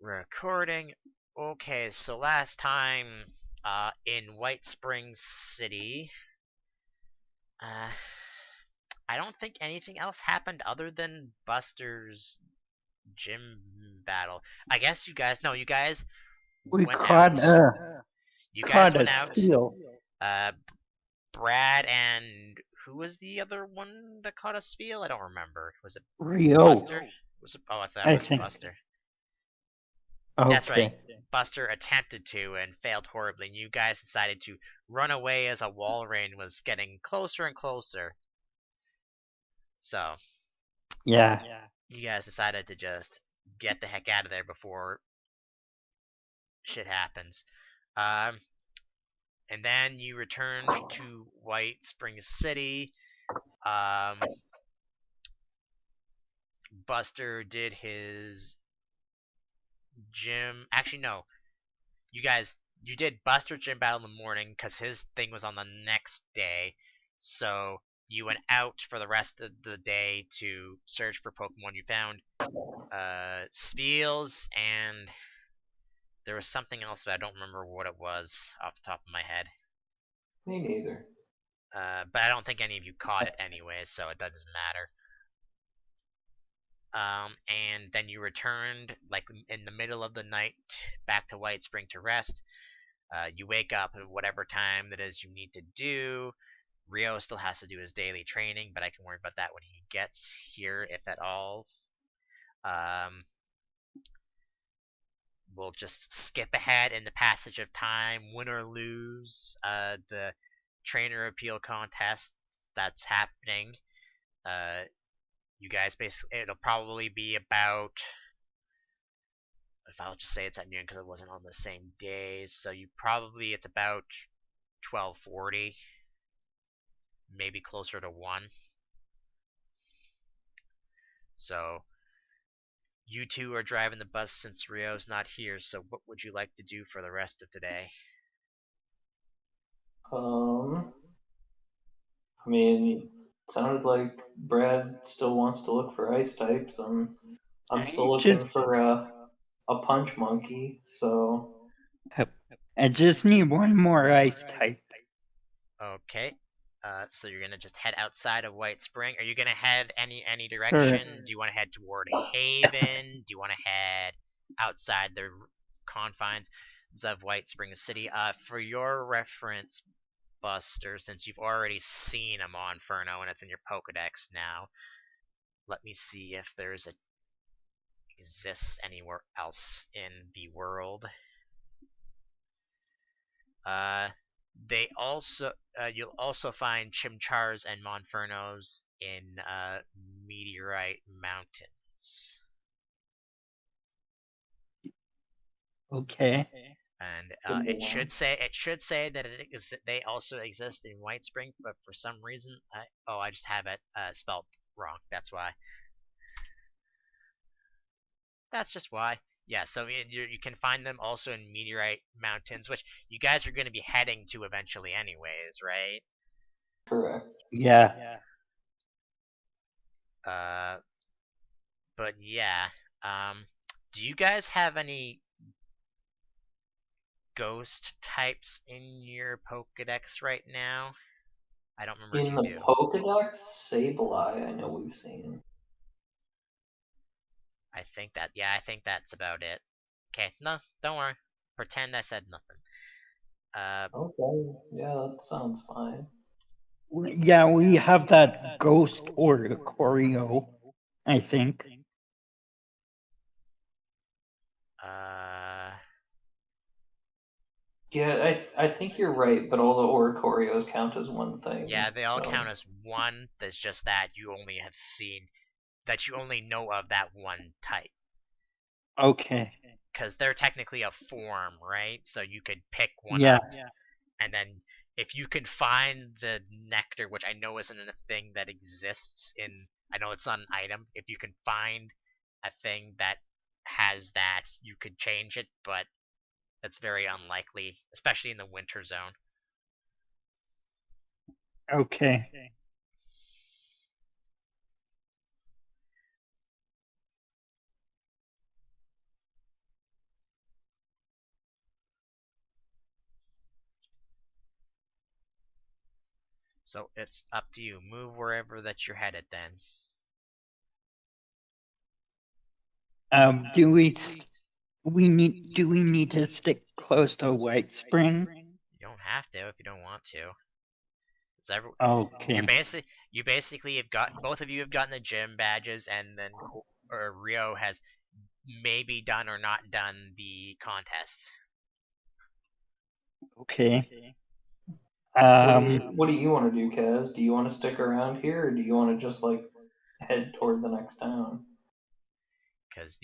Recording. Okay, so last time in White Springs City, uh, I don't think anything else happened other than Buster's gym battle. I guess you guys, no, you guys We went caught out. You guys caught went a out. seal. Uh, Brad and who was the other one that caught a steal? I don't remember. Was it Rio, Buster? Was it? Oh, I thought it I was think. Buster. That's right. Okay. Buster attempted to and failed horribly, and you guys decided to run away as a wall rain was getting closer and closer. So, Yeah. you guys decided to just get the heck out of there before shit happens. Um, and then you returned to White Springs City. Um, Buster did his gym. Actually, no. You did Buster gym battle in the morning because his thing was on the next day. So you went out for the rest of the day to search for Pokemon. You found Spiels, and there was something else, but I don't remember what it was off the top of my head. Me neither. But I don't think any of you caught it anyway, so it doesn't matter. And then you returned, like in the middle of the night, back to White Spring to rest. You wake up at whatever time that is you need to do. Rio still has to do his daily training, but I can worry about that when he gets here, if at all. Um, we'll just skip ahead in the passage of time, win or lose. The trainer appeal contest that's happening. You guys basically, it'll probably be about. If I'll just say it's at noon because it wasn't on the same day, so it's about 12:40, maybe closer to 1. So you two are driving the bus since Rio's not here, so what would you like to do for the rest of today? I mean, sounded like Brad still wants to look for ice types. I'm still Just looking for a punch monkey. So I just need one more ice type. Okay. So you're gonna just head outside of White Spring. Are you gonna head any Sure. direction? Do you want to head toward Haven? Do you want to head outside the confines of White Spring City? For your reference, Buster, since you've already seen a Monferno and it's in your Pokedex now, let me see if there's a exists anywhere else in the world. They also you'll also find Chimchars and Monfernos in Meteorite Mountains, Okay. and good to it know. should say that they also exist in White Spring, but for some reason I just have it spelled wrong. That's just why. Yeah, so you can find them also in Meteorite Mountains, which you guys are going to be heading to eventually, anyways, right? Correct. Yeah. Uh, but yeah, do you guys have any ghost types in your Pokedex right now? I don't remember if In you the do. Pokedex, Sableye, I know we've seen. I think that's about it. Okay, no, don't worry. Pretend I said nothing. Okay, yeah, that sounds fine. Yeah, we have that ghost or the choreo, I think. Uh, Yeah, I think you're right, but all the Oricorios count as one thing. yeah, they all count So as one. That's just that you only know of that one type. Okay. Because they're technically a form, right? So you could pick one Yeah. up, and then if you can find the nectar, which I know isn't a thing that exists in, I know it's not an item. If you can find a thing that has that, you could change it, but that's very unlikely, especially in the winter zone. Okay. So it's up to you. Move wherever that you're headed then. Do we need to stick close to White Spring? You don't have to if you don't want to. Okay. You basically have got, both of you have gotten the gym badges, and then Rio has maybe done or not done the contest. Okay. What do you want to do, Kaz? Do you want to stick around here, or do you want to just like head toward the next town? Because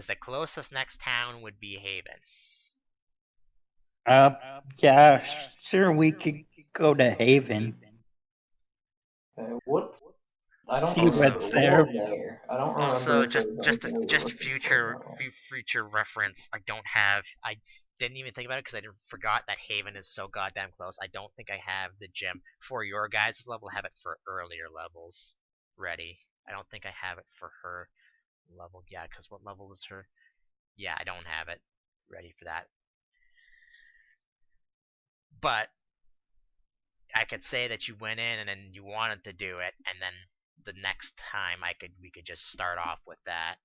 the closest next town would be Haven. Yeah, sure, we could go to Haven. Okay, I don't See Also, remember. what's What there. is there? I don't remember Also, if there's anything we were looking for down there. future reference, I didn't even think about it because I forgot that Haven is so goddamn close. I don't think I have the gym for your guys' level. I have it for earlier levels ready. I don't think I have it for her level. Yeah, because what level was her? Yeah, I don't have it ready for that. But I could say that you went in and then you wanted to do it, and then the next time we could just start off with that.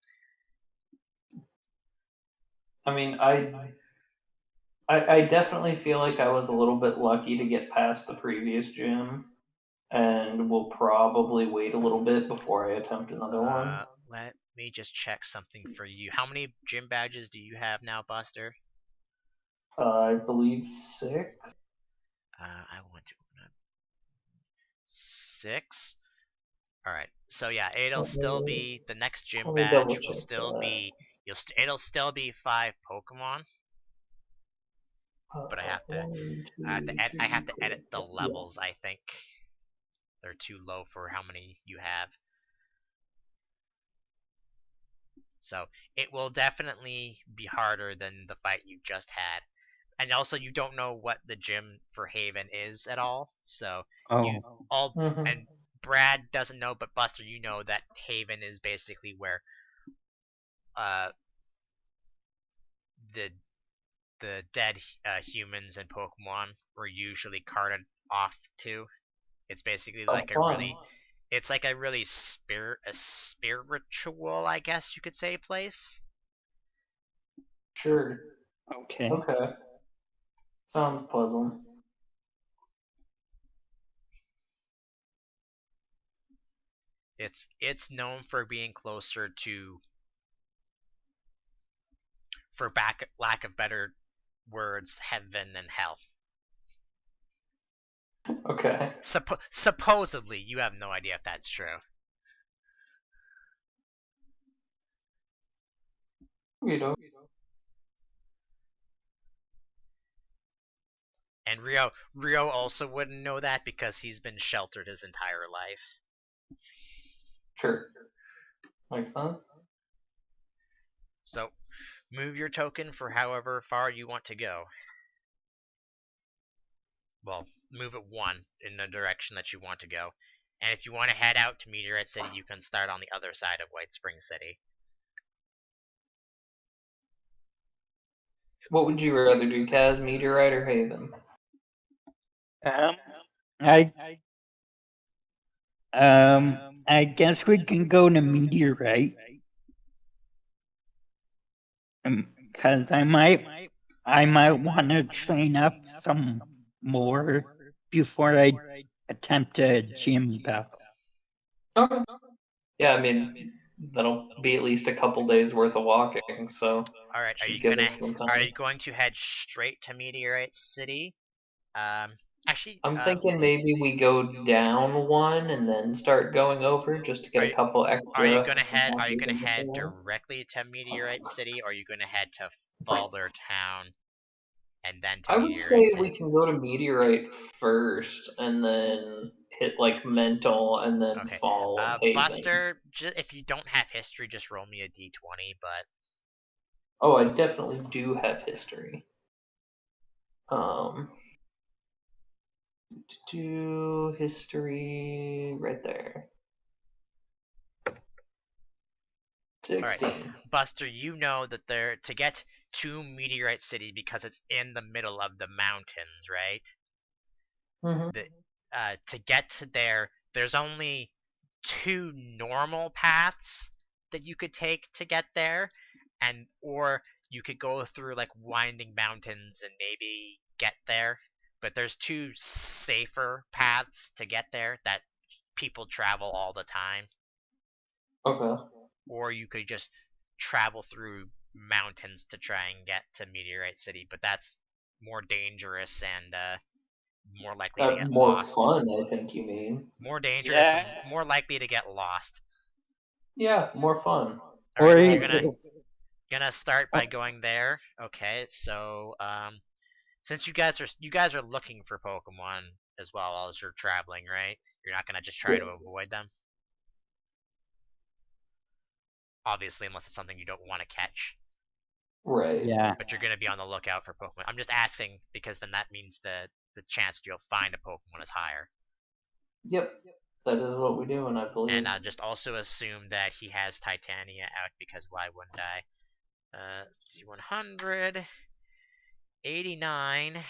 I mean, I definitely feel like I was a little bit lucky to get past the previous gym, and will probably wait a little bit before I attempt another one. Let me just check something for you. How many gym badges do you have now, Buster? I believe 6. I want to 6. All right. So yeah, it'll still be the next gym Let me double badge will check still that. be it'll still be 5 Pokemon, but 1, 2, 3, I have to edit 4, the 5. Yeah. levels. I think they're too low for how many you have. So it will definitely be harder than the fight you just had. And also, you don't know what the gym for Haven is at all. So you Oh, all Mm-hmm. and Brad doesn't know, but Buster, you know that Haven is basically where uh the dead humans and Pokemon were usually carted off to. It's basically Oh, like fun. it's like a really spiritual, I guess you could say, place. Sure. okay. Okay. Sounds pleasant. It's known for being closer to, lack of better words, heaven and hell. Okay. Supposedly, you have no idea if that's true. You know. And Rio also wouldn't know that because he's been sheltered his entire life. Sure. Makes sense. So, move your token for however far you want to go. Well, move it 1 in the direction that you want to go. And if you want to head out to Meteorite City, you can start on the other side of White Spring City. What would you rather do, Kaz, Meteorite, or Haven? Um, I guess we can go to Meteorite. Cause I might want to train up some more before I attempt a gym battle. Okay. Yeah, I mean, that'll be at least a couple days worth of walking, so All right, should give us some are time. you going to head straight to Meteorite City? Actually, I'm thinking maybe we go down one and then start going over just to get are a you couple extra are you encounters gonna in head between. directly to Meteorite City, or are you gonna head to Falder Town and then to I would Meteorite say City? we can go to Meteorite first and then hit like Mental and then Okay. Fall and Haven. Buster, if you don't have history, just roll me a d20. But Oh, I definitely do have history. Um, do history right there. all right, 16. Buster, you know that to get to Meteorite City, because it's in the middle of the mountains, right? Mm-hmm. The to get to there, there's only 2 normal paths that you could take to get there, or you could go through like winding mountains and maybe get there. But there's 2 safer paths to get there that people travel all the time. Okay. Or you could just travel through mountains to try and get to Meteorite City, but that's more dangerous and more likely to get More lost. fun, I think you mean. More dangerous Yeah. and more likely to get lost. Yeah, more fun. All right, Or so you you're gonna start by going there. Okay, so since you guys are looking for Pokemon as well as you're traveling, right? You're not gonna just try to avoid them. Obviously, unless it's something you don't want to catch. Right. yeah. But you're gonna be on the lookout for Pokemon. I'm just asking because then that means the chance you'll find a Pokemon is higher. Yep. That is what we do, and I believe. And I'll just also assume that he has Titania out because why wouldn't I? D100, 89,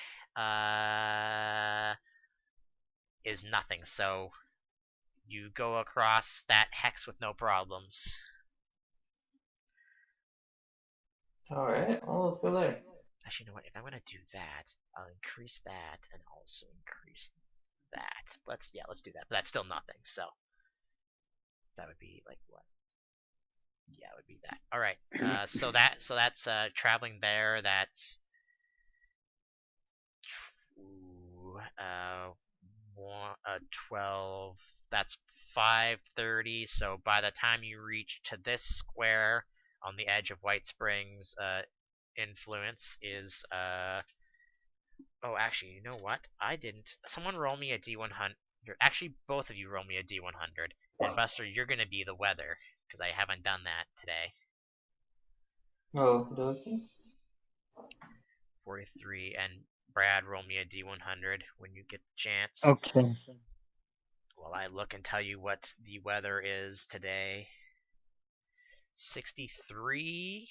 is nothing. So you go across that hex with no problems. Alright, well, let's go there. Actually, you know what? If I'm gonna do that, I'll increase that and also increase that. Let's do that. But that's still nothing. So that would be like what? Yeah, it would be that. All right. So that's traveling there. That's 12. That's 5:30. So by the time you reach to this square on the edge of White Springs, influence is Oh, actually, you know what? I didn't. Someone roll me a D100. Actually, both of you roll me a D100. And Buster, you're gonna be the weather because I haven't done that today. Oh, okay. 43, and Brad, roll me a D100 when you get the chance. Okay. While I look and tell you what the weather is today. 63.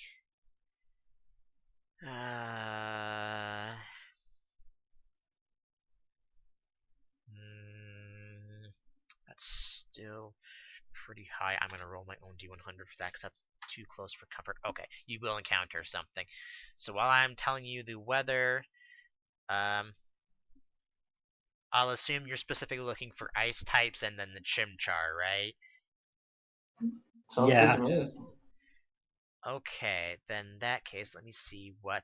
That's still pretty high. I'm gonna roll my own D100 for that because that's too close for comfort. Okay, you will encounter something. So while I'm telling you the weather, I'll assume you're specifically looking for ice types and then the Chimchar, right? Sounds good to me. Okay, then in that case, let me see what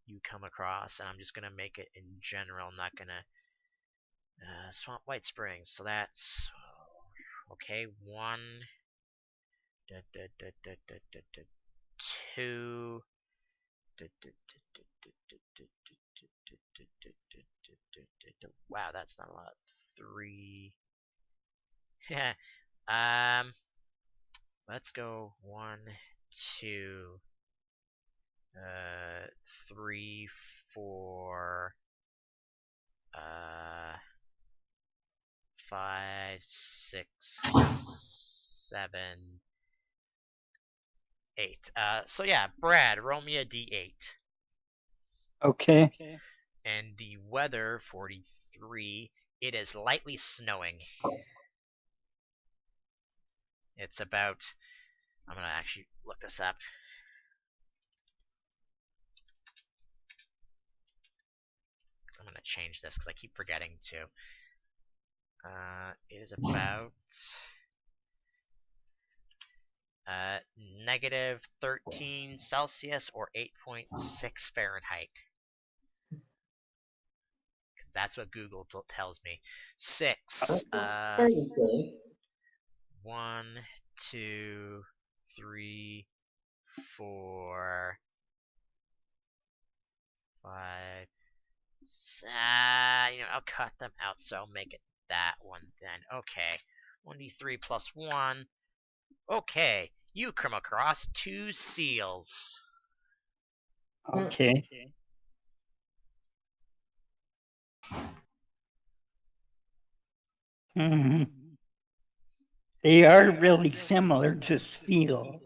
you come across, and I'm just gonna make it in general. I'm not gonna Swamp White Springs. So that's okay. 1, 2. Wow, that's not a lot. 3. Let's go 1, 2, 3, 4, 5, 6, 7, 8. So yeah, Brad, roll me a D8. Okay. And the weather, 43, it is lightly snowing. It's about, I'm gonna actually look this up. I'm gonna change this because I keep forgetting to. It is about negative 13 Celsius or 8.6 Fahrenheit. Because that's what Google tells me. 6. 1, 2, 3, 4, 5. I'll cut them out, so I'll make it that one then. Okay. 1d3 plus 1. Okay. You come across 2 seals. Okay. Hmm. They are really similar to Spiel.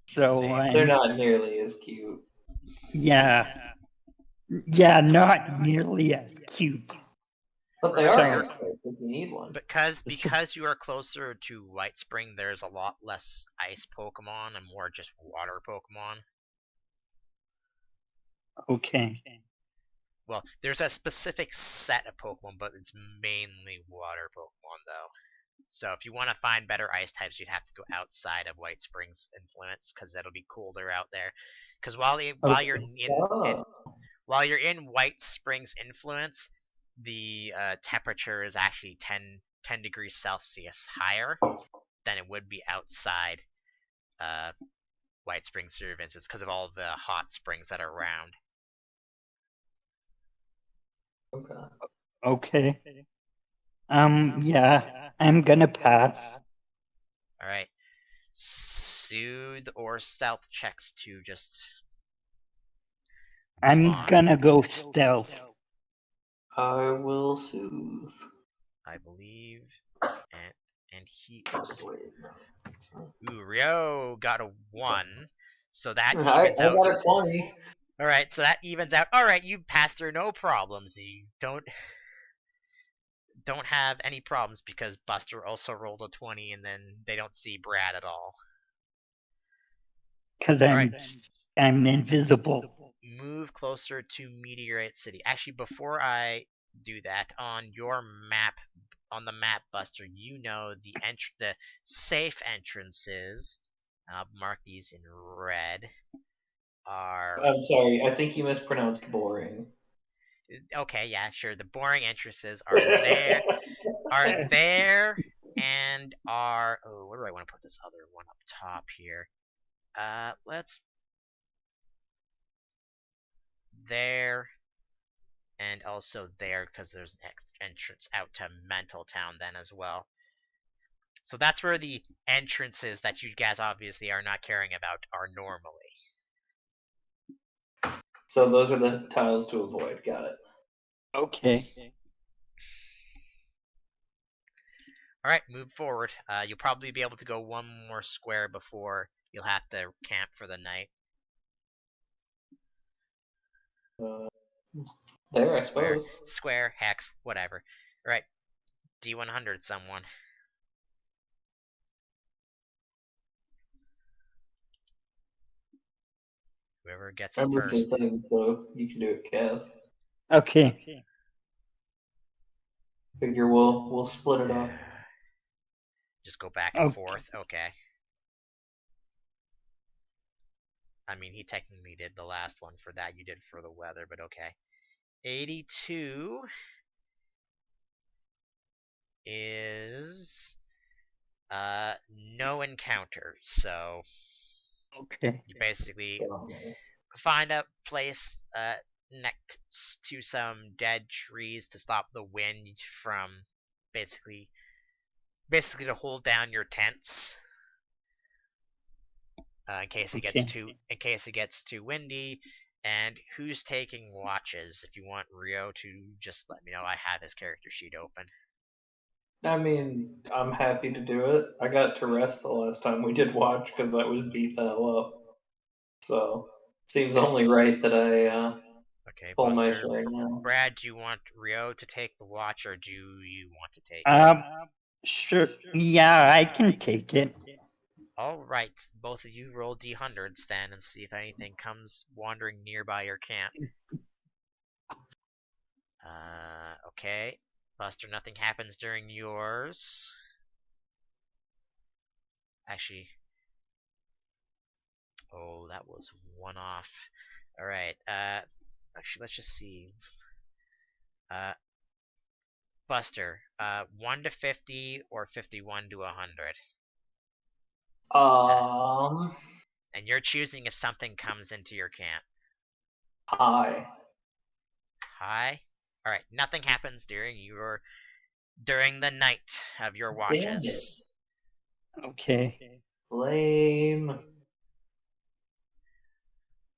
So They're not nearly as cute. yeah. Yeah, not nearly as cute. But they Remember, are you're ice types if you need one. because you are closer to White Spring. There's a lot less ice Pokemon and more just water Pokemon. Okay. Well, there's a specific set of Pokemon, but it's mainly water Pokemon, though. So if you want to find better ice types, you'd have to go outside of White Spring's influence, because it'll be colder out there. Because while you're Oh, while you're in White Spring's influence, the temperature is actually 10 degrees Celsius higher than it would be outside uh, White Spring Servants. It's because of all the hot springs that are around. okay. Okay. Yeah, I'm gonna pass. All right. Soothe or stealth checks to just move I'm on. gonna go stealth. I will soothe. I believe, and he Wait. ooh, Ryo got a 1, so that I evens out. got a 20. All right, so that evens out. All right, you passed through no problems. You don't have any problems because Buster also rolled a 20, and then they don't see Brad at all. Because All right, I'm invisible. move closer to Meteorite City. Actually, before I do that, on the map, Buster, you know the safe entrances. I'll mark these in red. I'm sorry, I think you mispronounced boring. Okay, yeah, sure. The boring entrances are there, and are. Oh, where do I want to put this other one up top here? Let's there, and also there because there's an entrance out to Mental Town then as well. So that's where the entrances that you guys obviously are not caring about are normally. So those are the tiles to avoid. Got it. Okay. All right, move forward. You'll probably be able to go one more square before you'll have to camp for the night. There, I suppose. Square, hex, whatever. All right, D100 someone. Whoever gets it I moved the first. thing, so you can do it, Cass. Okay. Figure we'll split it up. Just go back and forth. Okay. I mean, he technically did the last one for that. You did for the weather, but okay. 82 is no encounters. So Okay. you basically find a place next to some dead trees to stop the wind from basically to hold down your tents in case it gets too windy. And who's taking watches? If you want Rio to just let me know, I have his character sheet open. I mean, I'm happy to do it. I got to rest the last time we did watch because I was beat the hell up. So seems only right that I Okay, pull my Buster. share now. Brad, do you want Rio to take the watch, or do you want to take Sure. Yeah, I can take it. All right, both of you roll D100s then and see if anything comes wandering nearby your camp. Okay. Buster, nothing happens during yours. Actually, oh, that was one off. All right. Actually, let's just see. Buster, 1 to 50 or 51 to 100. And you're choosing if something comes into your camp. High. High. All right. Nothing happens during the night of your watches. Okay. Lame.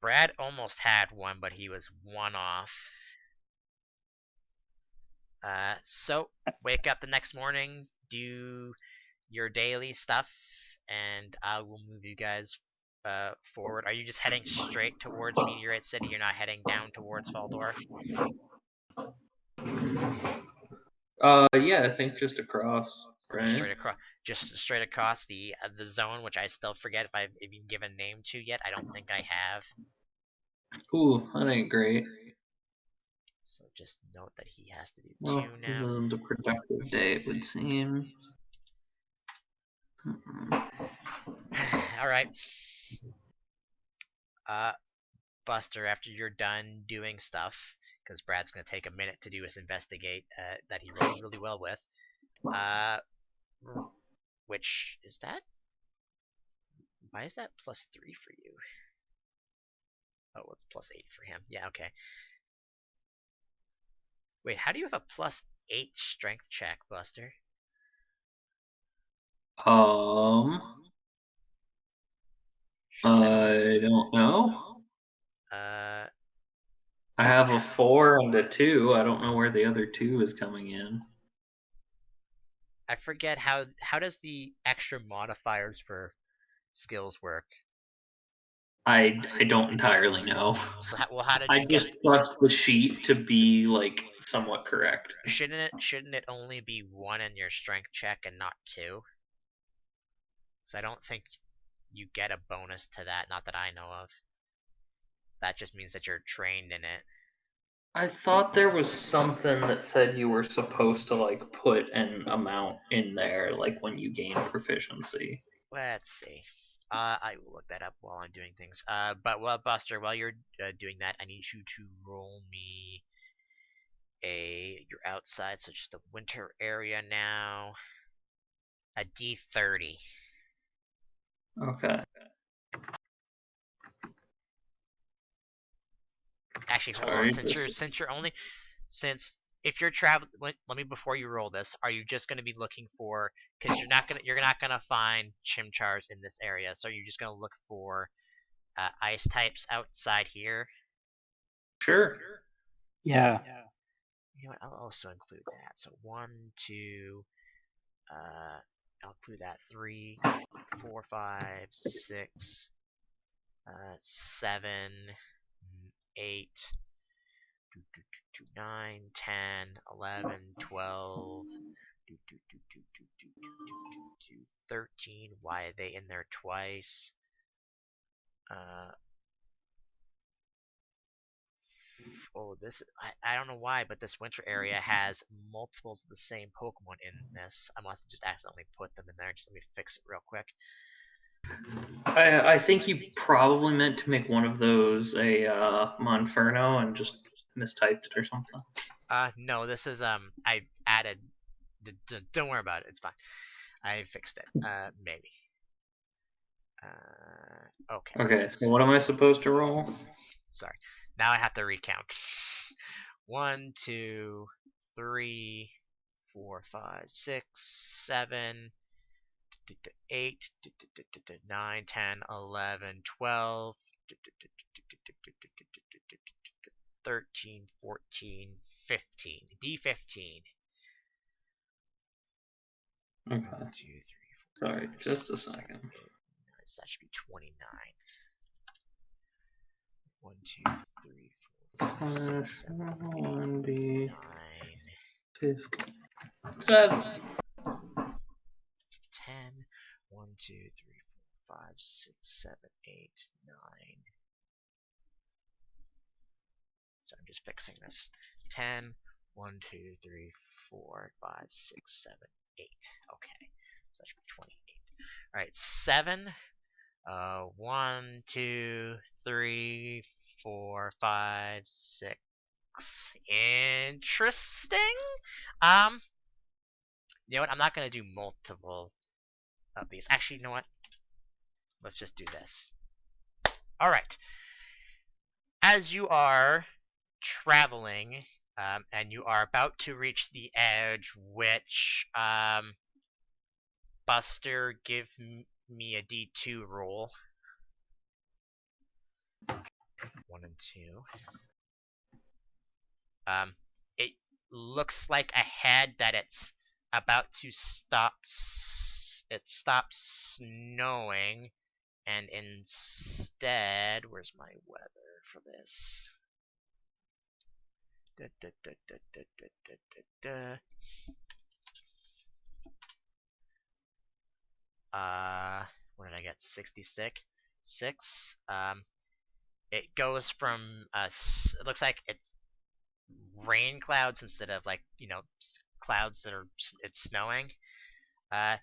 Brad almost had one, but he was one off. So wake up the next morning, do your daily stuff, and I will move you guys forward. Are you just heading straight towards Meteorite City? You're not heading down towards Faldor? Yeah, I think just across, Just right? straight across the zone, which I still forget if I've even given a name to yet. I don't think I have. Ooh, that ain't great. So just note that he has to do Well, 2 this now. isn't a productive day, it would seem. All right. Buster, after you're done doing stuff, because Brad's going to take a minute to do his investigate that he rolled really well with. Which is that? Why is that +3 for you? Oh, it's +8 for him. Yeah, okay. Wait, how do you have a +8 strength check, Buster? I don't know. Uh, I have a 4 and a 2. I don't know where the other 2 is coming in. I forget how does the extra modifiers for skills work? I don't entirely know. So how did I you get? just trust the sheet to be like somewhat correct. Shouldn't it only be 1 in your strength check and not 2? So I don't think you get a bonus to that, not that I know of. That just means that you're trained in it. I thought there was something that said you were supposed to like put an amount in there, like when you gain proficiency. Let's see. I will look that up while I'm doing things. But Buster, while you're doing that, I need you to roll me you're outside, so just the winter area now. A D30. Okay. Actually, hold on. Sorry. Since if you're traveling, let me before you roll this. Are you just going to be looking for? Because you're not gonna find chimchars in this area, so you're just gonna look for ice types outside here. Sure. Yeah. You know what? I'll also include that. So 1, 2. I'll include that 3, 4, 5, 6, 7, 8, 9, 10, 11, 12, 13. Why are they in there twice? Oh, I don't know why, but this winter area has multiples of the same Pokemon in this. I must have just accidentally put them in there. Just let me fix it real quick. I think you probably meant to make one of those a Monferno and just mistyped it or something. No, this is I added. Don't worry about it. It's fine. I fixed it. Maybe. Okay. Okay, so what am I supposed to roll? Sorry. Now I have to recount. 1, 2, 3, 4, 5, 6, 7, 8, 9, 10, 11, 12, 13, 14, 15. D15. Okay. 1, 2, 3, 4, Sorry, 5, just a 6, 7, second. 8, 9. That should be 29. 1, 2, 3, 4, 5, 6, 7, 8, 9. 15. 7. 10. 1, 2, 3, 4, 5, 6, 7, 8, 9. So I'm just fixing this. 10. 1, 2, 3, 4, 5, 6, 7, 8. Okay. So that should be 28. Alright, 7. 1, 2, 3, 4, 5, 6. Interesting. You know what? I'm not gonna do multiple of these. Actually, you know what? Let's just do this. All right. As you are traveling, and you are about to reach the edge, which Buster, give me a D2 roll. 1 and 2. It looks like ahead that it's about to stop. It stops snowing, and instead, where's my weather for this? Da, da, da, da, da, da, da, da. What did I get? 66. It goes from it looks like it's rain clouds instead of like clouds that are it's snowing. Uh,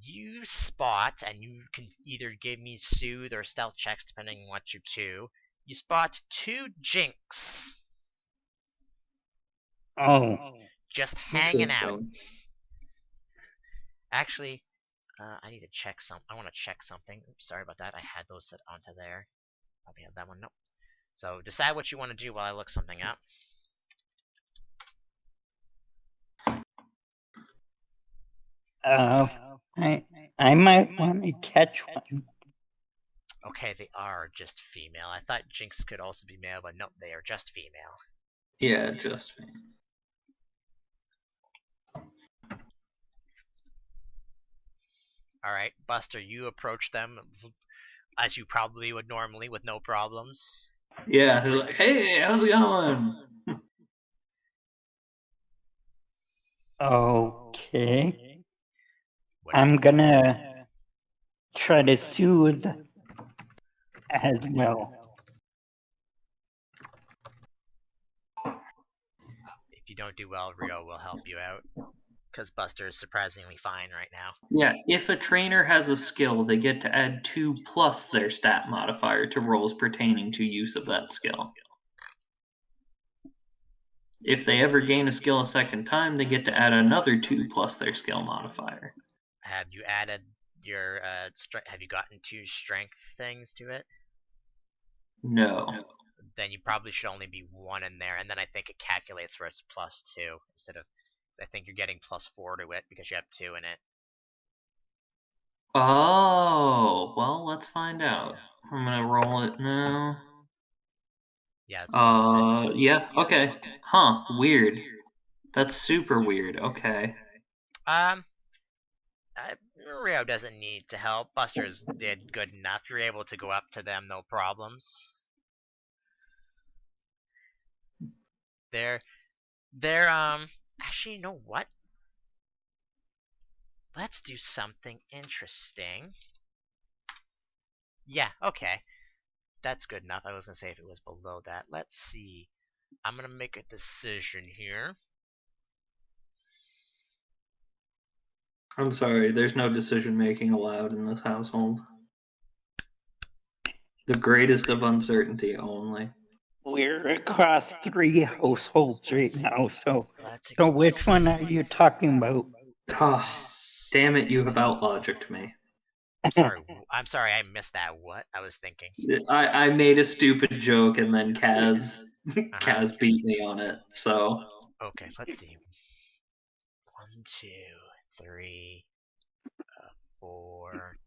you spot, and you can either give me soothe or stealth checks depending on what you do. You spot 2 jinx Oh, just hanging out. Interesting. Actually, I need to check I want to check something. Oops, sorry about that. I had those set onto there. Probably have that one. Nope. So decide what you want to do while I look something up. I I might want to catch one. Okay, they are just female. I thought Jinx could also be male, but nope, they are just female. Yeah, just me. Alright, Buster, you approach them as you probably would normally with no problems. Yeah, he's like, hey, how's it going? Okay. What is I'm your gonna try to soothe as well. If you don't do well, Rio will help you out. Because Buster is surprisingly fine right now. Yeah, if a trainer has a skill, they get to add 2 plus their stat modifier to rolls pertaining to use of that skill. If they ever gain a skill a second time, they get to add another 2 plus their skill modifier. Have you added your have you gotten 2 strength things to it? No. Then you probably should only be 1 in there, and then I think it calculates where it's +2 instead of. I think you're getting +4 to it because you have 2 in it. Oh, well, let's find out. I'm gonna roll it now. Yeah, it's +6. Yeah, okay. Huh, weird. That's super weird. Okay. Um, Rio doesn't need to help. Buster's did good enough. You're able to go up to them, no problems. They're actually, you know what? Let's do something interesting. Yeah, okay. That's good enough. I was gonna say if it was below that. Let's see. I'm gonna make a decision here. I'm sorry, there's no decision making allowed in this household. The greatest of uncertainty only. We're across 3 households right now, so Let's which one are you talking about? Ah, damn it, you have outlogicked me. I'm sorry. I missed that. What I was thinking. I made a stupid joke and then Kaz Uh-huh. Kaz beat me on it, so Okay, let's see. 1, 2, 3, 4.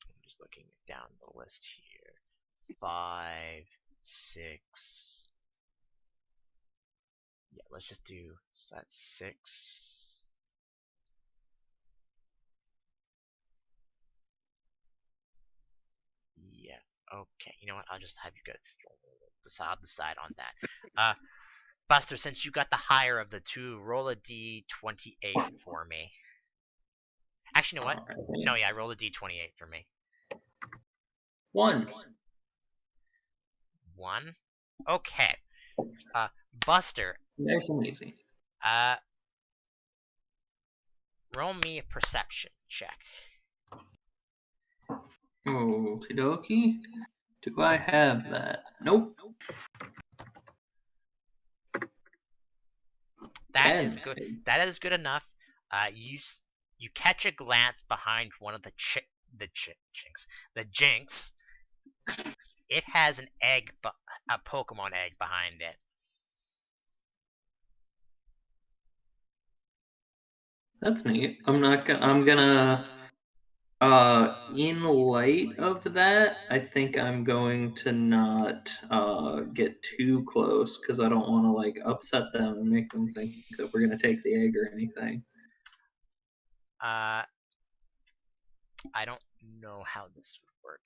I'm just looking down the list here. 5, 6. Yeah, let's just do. So that's 6. Yeah. Okay. You know what? I'll just have you go decide on that. Buster, since you got the higher of the 2, roll a d28 for me. Actually, you know what? alright. No, yeah, roll a d28 for me. 1. 1. Okay. Buster, Nice and easy. roll me a perception check. Okie dokie. Do I have that? Nope. That 10. is good. That is good enough. You catch a glance behind one of the jinx. It has an egg, a Pokemon egg behind it. That's neat. I'm gonna in light of that, I think I'm going to not get too close because I don't want to like upset them and make them think that we're gonna take the egg or anything. I don't know how this would work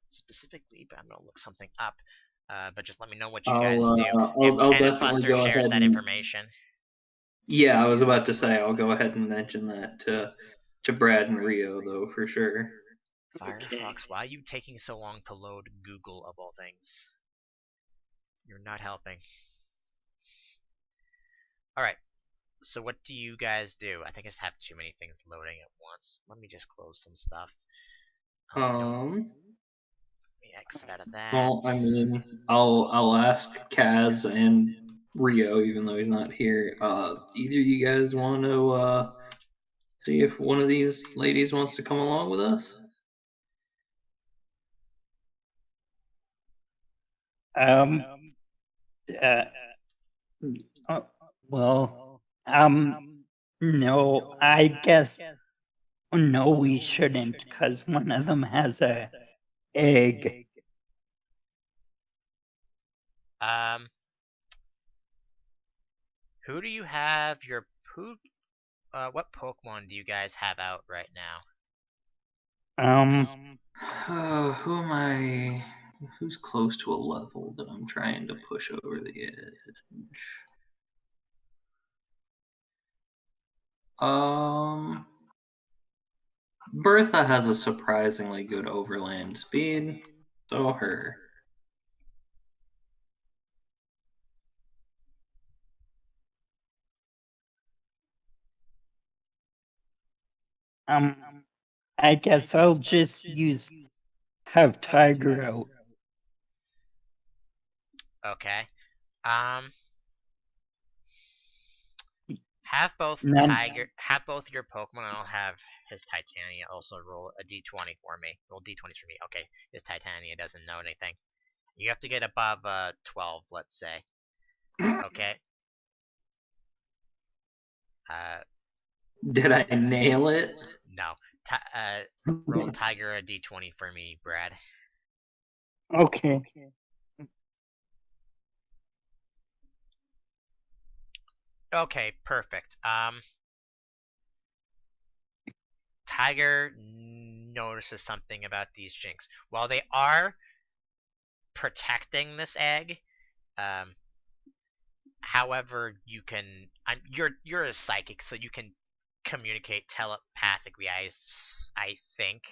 specifically, but I'm gonna look something up. But just let me know what you guys do. I'll And if definitely Buster go shares ahead that and information. yeah, I was about to say I'll go ahead and mention that to Brad and Rio though for sure. Firefox, why are you taking so long to load Google of all things? You're not helping. Alright, so what do you guys do? I think I just have too many things loading at once. Let me just close some stuff. Let me exit out of that. Well, I mean, I'll ask Kaz and Rio, even though he's not here. Either you guys want to see if one of these ladies wants to come along with us? Uh, oh, well, no, I guess no, we shouldn't, because one of them has a egg. Who do you have your what Pokemon do you guys have out right now? Who am I? Who's close to a level that I'm trying to push over the edge? Bertha has a surprisingly good overland speed, so her. I guess I'll just have Tiger out. Okay. Have both your Pokemon, and I'll have his Titania also roll a d20 for me. Roll d20s for me. Okay, his Titania doesn't know anything. You have to get above 12, let's say. Okay. Did I nail it? No. Roll Tiger a d20 for me, Brad. Okay. Okay, perfect. Tiger notices something about these Jinx. While they are protecting this egg, however, you're a psychic, so you can communicate telepathically. I think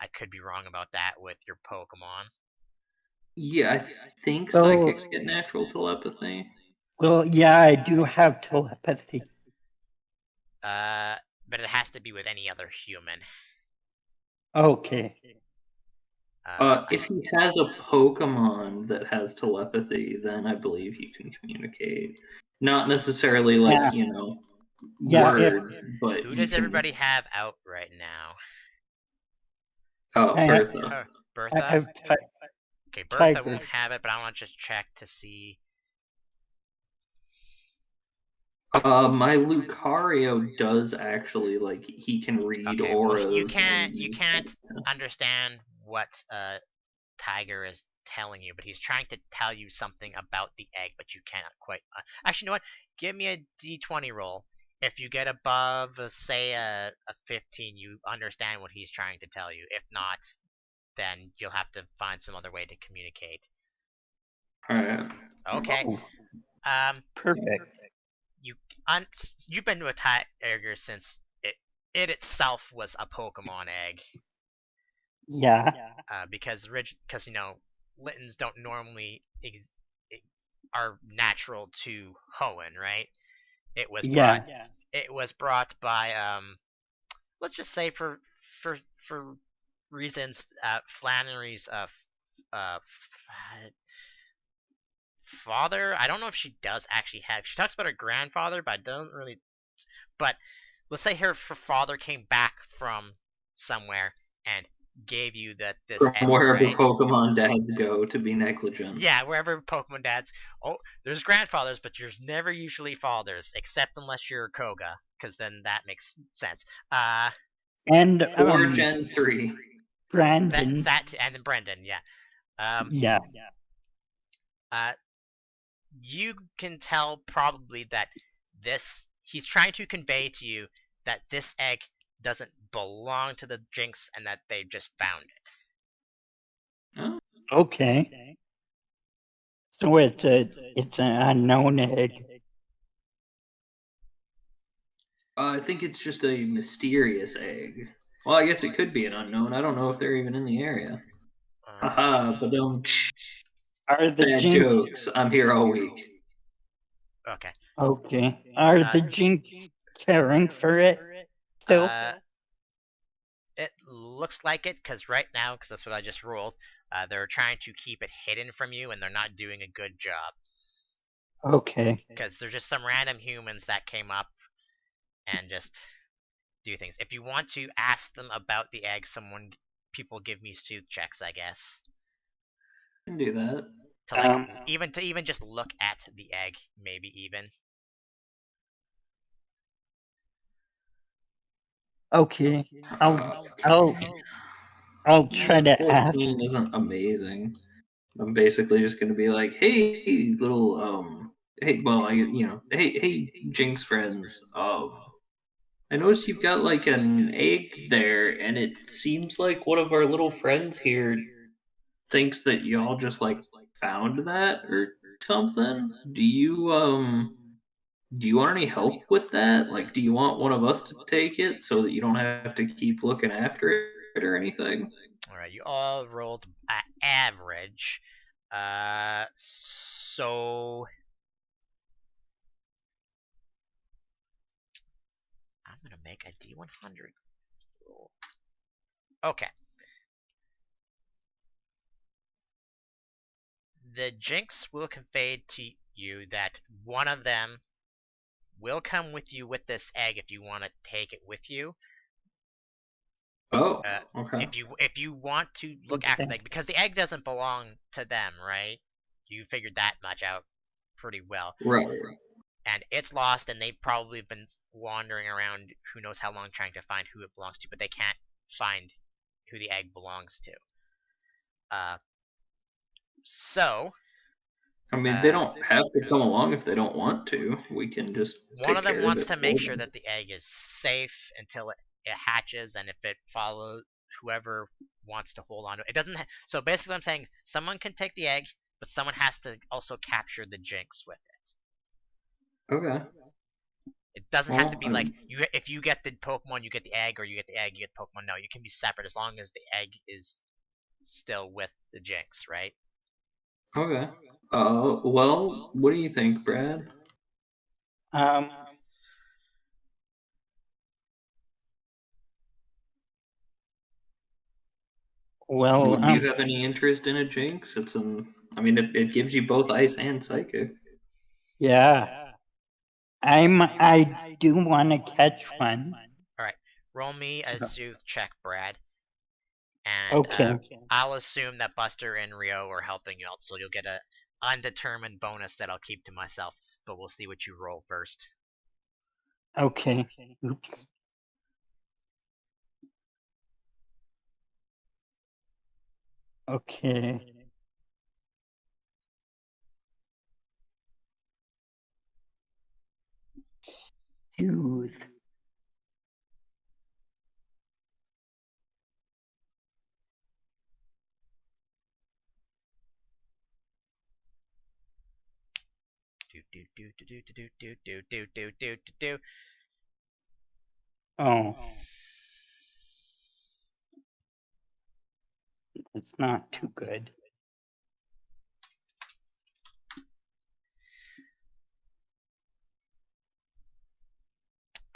I could be wrong about that with your Pokemon. Yeah, I think psychics get natural telepathy. Well, yeah, I do have telepathy. But it has to be with any other human. Okay. If he has a Pokemon that has telepathy, then I believe you can communicate. Not necessarily like, words, but who you does can. everybody have out right now? Oh, Bertha. Bertha? I have Okay, Bertha Tiger. won't have it, but I want to just check to see. My Lucario does actually he can read Okay, well auras. you can't understand what Tiger is telling you, but he's trying to tell you something about the egg, but you cannot quite. Actually, you know what? Give me a d20 roll. If you get above, say, a 15, you understand what he's trying to tell you. If not, then you'll have to find some other way to communicate. All right. Okay. Perfect. You've been to a Tiger since it itself was a Pokemon egg. Yeah. Because Littens don't normally are natural to Hoenn, right? It was brought. Yeah. It was brought by let's just say for reasons Flannery's father. I don't know if she does actually have. She talks about her grandfather, but I don't really. But let's say her father came back from somewhere and gave you this From egg, wherever right? Pokemon dads go to be negligent. Yeah, wherever Pokemon dads. Oh, there's grandfathers, but there's never usually fathers, except unless you're Koga, because then that makes sense. And Or Gen 3. Brandon. And then Brendan, yeah. Yeah. You can tell probably that he's trying to convey to you that this egg doesn't belong to the Jinx and that they just found it. Oh. Okay. So it's an unknown egg. I think it's just a mysterious egg. Well, I guess it could be an unknown. I don't know if they're even in the area. Haha, but Are the bad jinx jokes. I'm here all week. Okay. okay? Are the jinx caring for it still? It looks like it, because right now, because that's what I just rolled, they're trying to keep it hidden from you, and they're not doing a good job. Okay. Because they're just some random humans that came up and just do things. If you want to ask them about the egg, people give me sooth checks, I guess. Can do that. To like even just look at the egg, maybe even. Okay. I'll try to ask. 14 isn't amazing. I'm basically just gonna be like, hey, little hey, well, hey, Jinx friends, I noticed you've got like an egg there, and it seems like one of our little friends here thinks that y'all just like found that or something. Do you want any help with that? Like, do you want one of us to take it so that you don't have to keep looking after it or anything? All right, you all rolled average. So I'm gonna make a D100 roll. Okay. The Jinx will convey to you that one of them will come with you with this egg if you want to take it with you. Oh, okay. If you want to look after the egg, because the egg doesn't belong to them, right? You figured that much out pretty well. Right. And it's lost, and they've probably been wandering around who knows how long trying to find who it belongs to, but they can't find who the egg belongs to. So I mean, they don't have to come along if they don't want to. We can just one take of them care of wants it to for make sure them. that the egg is safe until it hatches, and if it follows whoever wants to hold on to it. It doesn't. So basically, what I'm saying, someone can take the egg, but someone has to also capture the Jinx with it. Okay. It doesn't have to Well, be like you. If you get the Pokemon, you get the egg, or you get the egg, you get the Pokemon. No, you can be separate as long as the egg is still with the Jinx, right? okay. Well, what do you think, Brad? Um. Well. Do you have any interest in a Jinx? I mean, it gives you both ice and psychic. Yeah. I do want to catch one. All right, roll me a So, Sooth check, Brad, and okay. I'll assume that Buster and Rio are helping you out, so you'll get a undetermined bonus that I'll keep to myself. But we'll see what you roll first. Okay. Oops. Okay. Soothe. Do do do do do do do do do do do do. Oh, it's not too good.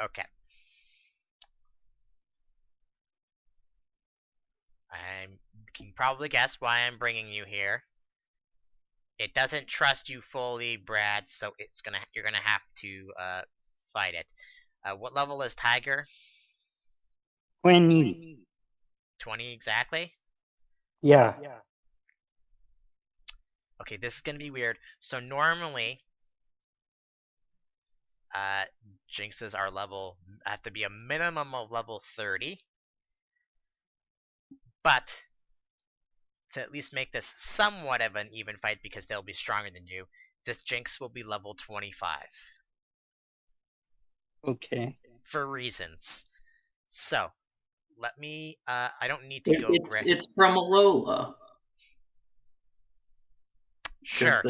Okay. I can probably guess why I'm bringing you here. It doesn't trust you fully, Brad, so you're gonna have to fight it. What level is Tiger? 20. 20 exactly? Yeah. Okay, this is gonna be weird. So normally, uh, Jinxes are have to be a minimum of level 30. But to at least make this somewhat of an even fight because they'll be stronger than you, this Jinx will be level 25. Okay. For reasons. So, let me, I don't need to go It's from Alola. Sure.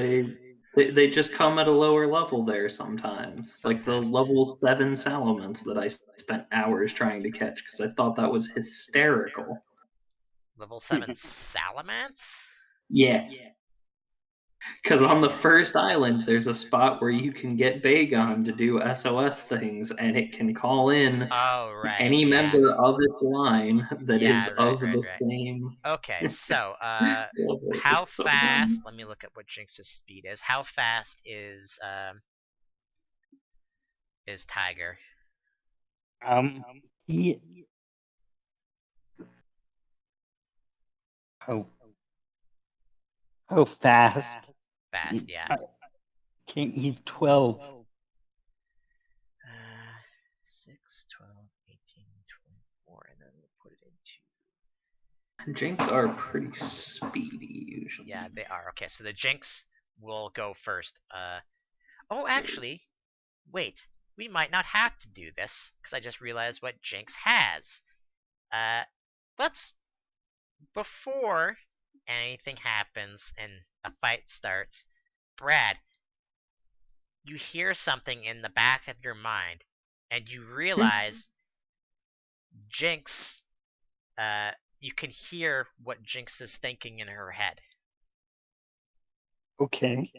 They just come at a lower level there sometimes. Like the Sometimes. level 7 salamence that I spent hours trying to catch because I thought that was hysterical. Level 7 salamence? Yeah. Because on the first island, there's a spot where you can get Bagon to do SOS things, and it can call in Oh, right. any Yeah. member of its line that Yeah, is right, of right, the right. same Okay, so level. how It's so fast? dumb. Let me look at what Jinx's speed is. How fast is Tiger? He how fast? Fast, yeah. Okay, he's 12. 6, 12, 18, 24, and then we'll put it into. Jinx are pretty speedy usually. Yeah, they are. Okay, so the Jinx will go first. Oh, actually, wait. We might not have to do this because I just realized what Jinx has. Let's before anything happens and a fight starts, Brad, you hear something in the back of your mind, and you realize Jinx. You can hear what Jinx is thinking in her head. Okay.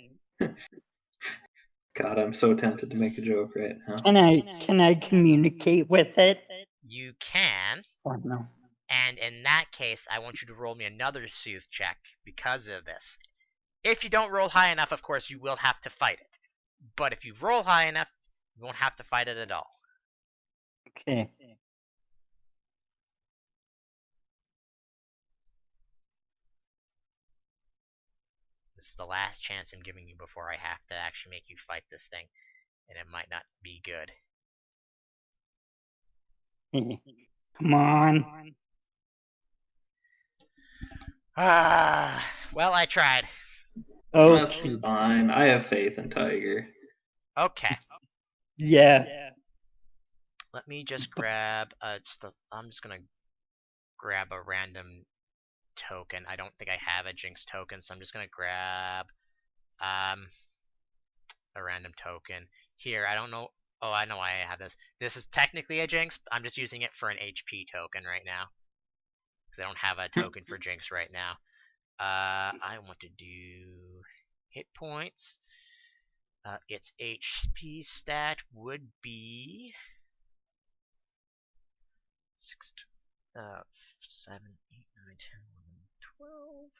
God, I'm so tempted to make a joke right now. Can I communicate with it? You can, Or no? and in that case, I want you to roll me another soothe check because of this. If you don't roll high enough, of course, you will have to fight it. But if you roll high enough, you won't have to fight it at all. Okay. This is the last chance I'm giving you before I have to actually make you fight this thing, and it might not be good. Come on. Well, I tried. That's Okay. fine. I have faith in Tiger. Okay. Yeah. Let me just grab I'm just gonna grab a random token. I don't think I have a Jinx token, so I'm just gonna grab a random token. Here, I don't know. Oh, I know why I have this. This is technically a Jinx. But I'm just using it for an HP token right now because I don't have a token for Jinx right now. I want to do hit points. Its HP stat would be 6, 7, 8, 9, 10, 11, 12.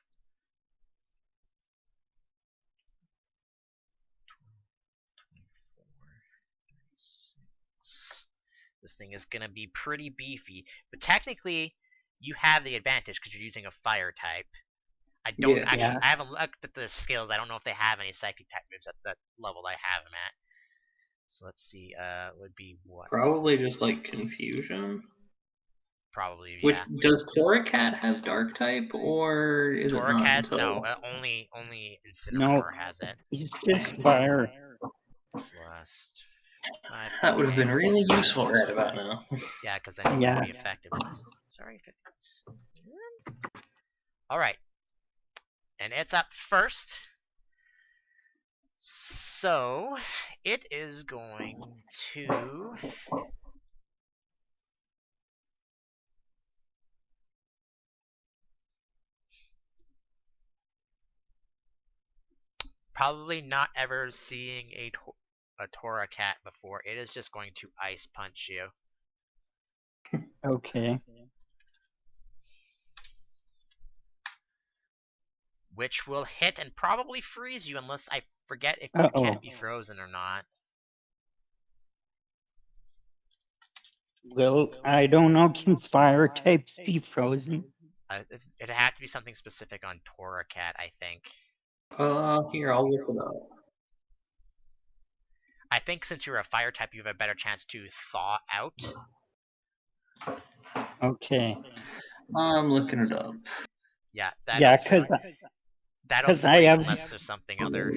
24, 36. This thing is gonna be pretty beefy, but technically, you have the advantage because you're using a fire type. I don't Yeah. actually. Yeah. I haven't looked at the skills. I don't know if they have any psychic type moves at the level I have them at. So let's see. Would be what? Probably just like confusion. Probably, Which, yeah. does Torracat have dark type, or is it not Torracat? No, until? only No. Incineroar has it. He's just fire. Plus 5. That would have Okay. been really useful right about now. Yeah, because then it Yeah. would be effective. Sorry, 50. All right, and it's up first. So it is going to probably not ever seeing a Torracat before. It is just going to ice punch you. Okay. Which will hit and probably freeze you unless I forget if you Uh-oh. can be frozen or not. Well, I don't know. Can fire types be frozen? It had to be something specific on Torracat, I think. Here, I'll look it up. I think since you're a fire type, you have a better chance to thaw out. Okay. I'm looking it up. Yeah, Yeah, that'll I freeze have unless there's something other.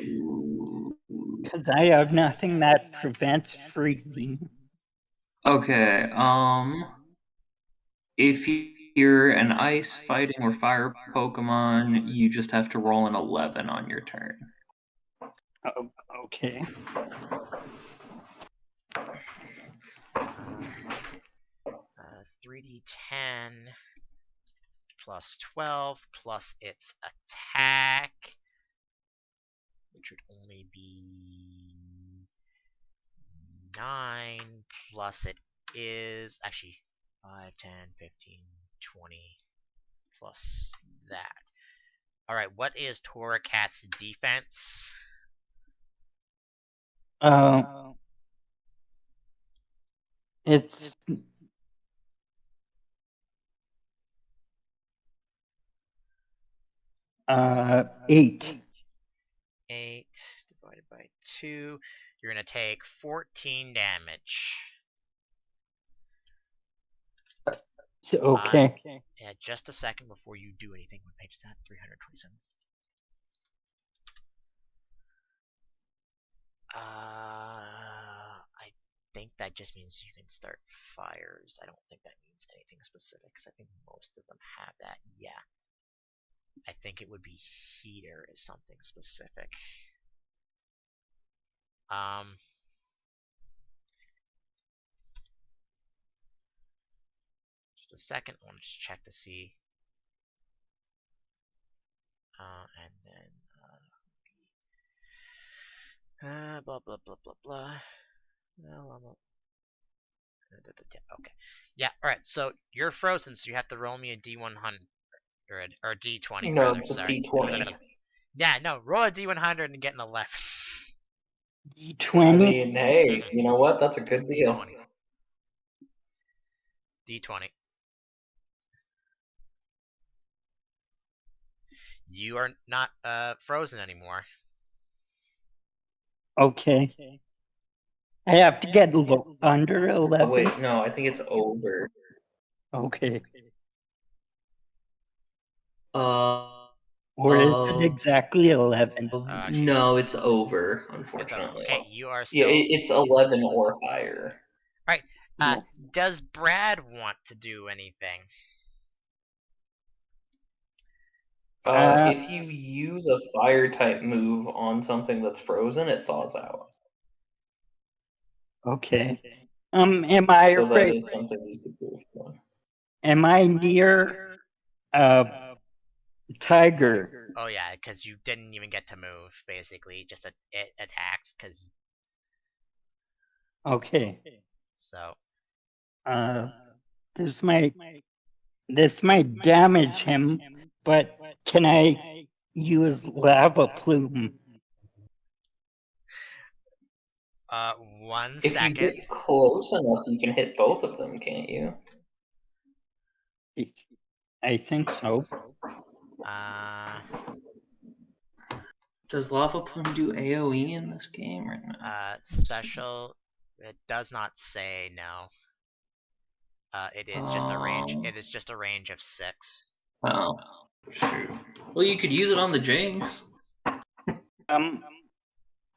because I have nothing that prevents freezing. Okay, if you're an ice, fighting, or fire Pokemon, you just have to roll an 11 on your turn. Oh, okay. 3d10 plus 12 plus its attack, which would only be 9 plus it is actually 5, 10, 15, 20 plus that. Alright, what is Torracat's defense? It's 8. 8 divided by 2. You're going to take 14 damage. Okay. Yeah, just a second before you do anything. What page is that? 327. I think that just means you can start fires. I don't think that means anything specific, because I think most of them have that. Yeah. I think it would be heater is something specific. Just a second. I want to just check to see. And then blah blah blah blah blah. Okay. Yeah. All right. So you're frozen, so you have to roll me a D100 or a D20 No, rather. it's a Sorry. D20. Yeah. No. Roll a D100 and get an 11. I D20. mean, hey, you know what? That's a good deal. D20. D20. You are not frozen anymore. Okay. I have to get under Oh, 11. wait, no, I think it's over. Okay. Or is it exactly 11? Actually, no, it's over, it's unfortunately. okay. You are Yeah, still. it's 11 or higher. Right. No. Does Brad want to do anything? If you use a fire type move on something that's frozen, it thaws out. Okay. Am I So that is something you could do. Am I near tiger? Oh yeah, because you didn't even get to move. Basically, just it attacked. Because Okay. so. This might damage him, but can I use lava plume? 1 If second. you get close enough, you can hit both of them, can't you? I think so. Does Lava Plume do AoE in this game or not? Special. It does not say no. It is just a range. It is just a range of 6. Oh, shoot. Well, you could use it on the Jinx.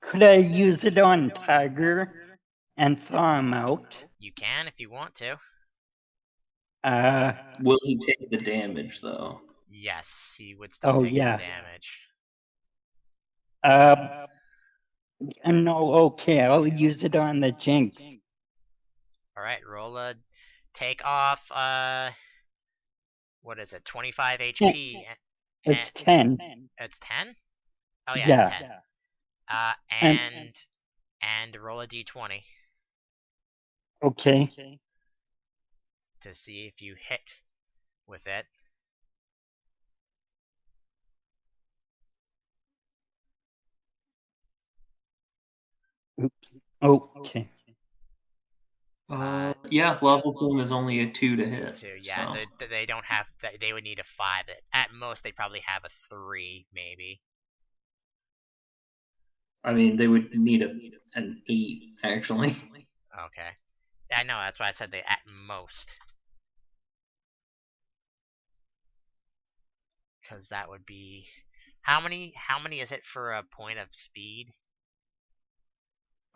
Could I use it on tiger and thaw him out? You can if you want to. Will he take the damage though? Yes, he would still take the damage. No, okay, I'll use it on the Jinx. Alright, roll a take off what is it, 25 HP? It's 10. It's 10? Oh yeah, it's 10. And roll a D20 Okay. to see if you hit with it. Oops. Okay. Yeah, Lava Plume is only a 2 to hit. So yeah, so. They don't have. They would need a 5. At most, they probably have a 3, maybe. I mean, they would need an 8 actually. Okay. I know. That's why I said they at most. Because that would be how many? How many is it for a point of speed?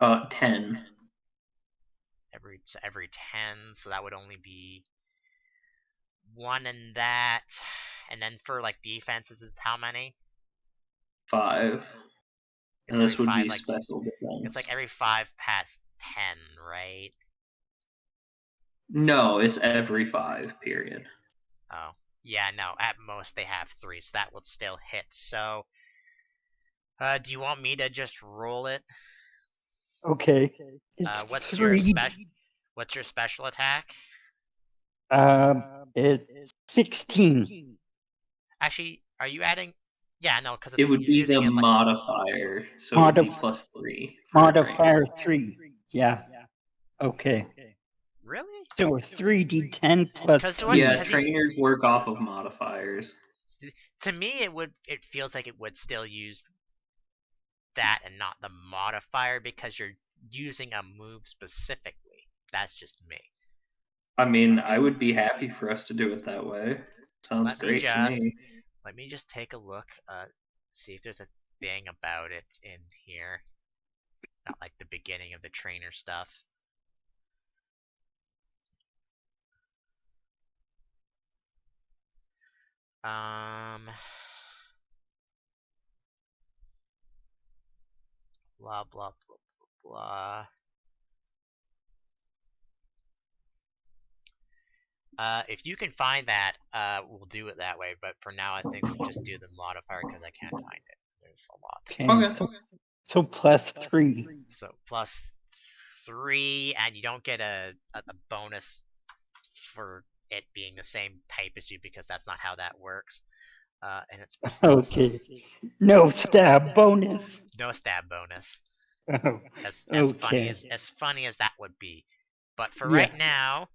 10. Every 10, so that would only be 1 in that. And then for like defenses, it's how many? 5. It's And every this would 5, be like special it's like defense. every 5 past 10, right? No, it's every 5, period. Oh, yeah, no. At most they have 3, so that would still hit. So, do you want me to just roll it? Okay. It's What's your 3. What's your special attack? It's 16. Actually, are you adding? Yeah, no, because It it's would you're be the using it like modifier, so it would be +3 for a trainer. Modifier 3. Yeah. Okay. really? So 3d10 plus Because what? 3. Yeah, Because he's trainers work off of modifiers. to me it would it feels like it would still use that and not the modifier because you're using a move specifically. That's just me. I mean, I would be happy for us to do it that way. Sounds Let me great to just me. let me just take a look. See if there's a thing about it in here. Not like the beginning of the trainer stuff. Um, blah blah blah blah blah. If you can find that, we'll do it that way. But for now, I think we'll just do the modifier because I can't find it. There's a lot. Okay. Okay. So plus 3. So +3, and you don't get a bonus for it being the same type as you because that's not how that works. And it's plus Okay. No stab bonus. no stab bonus. Oh, As okay. funny as that would be, but for Yeah. right now,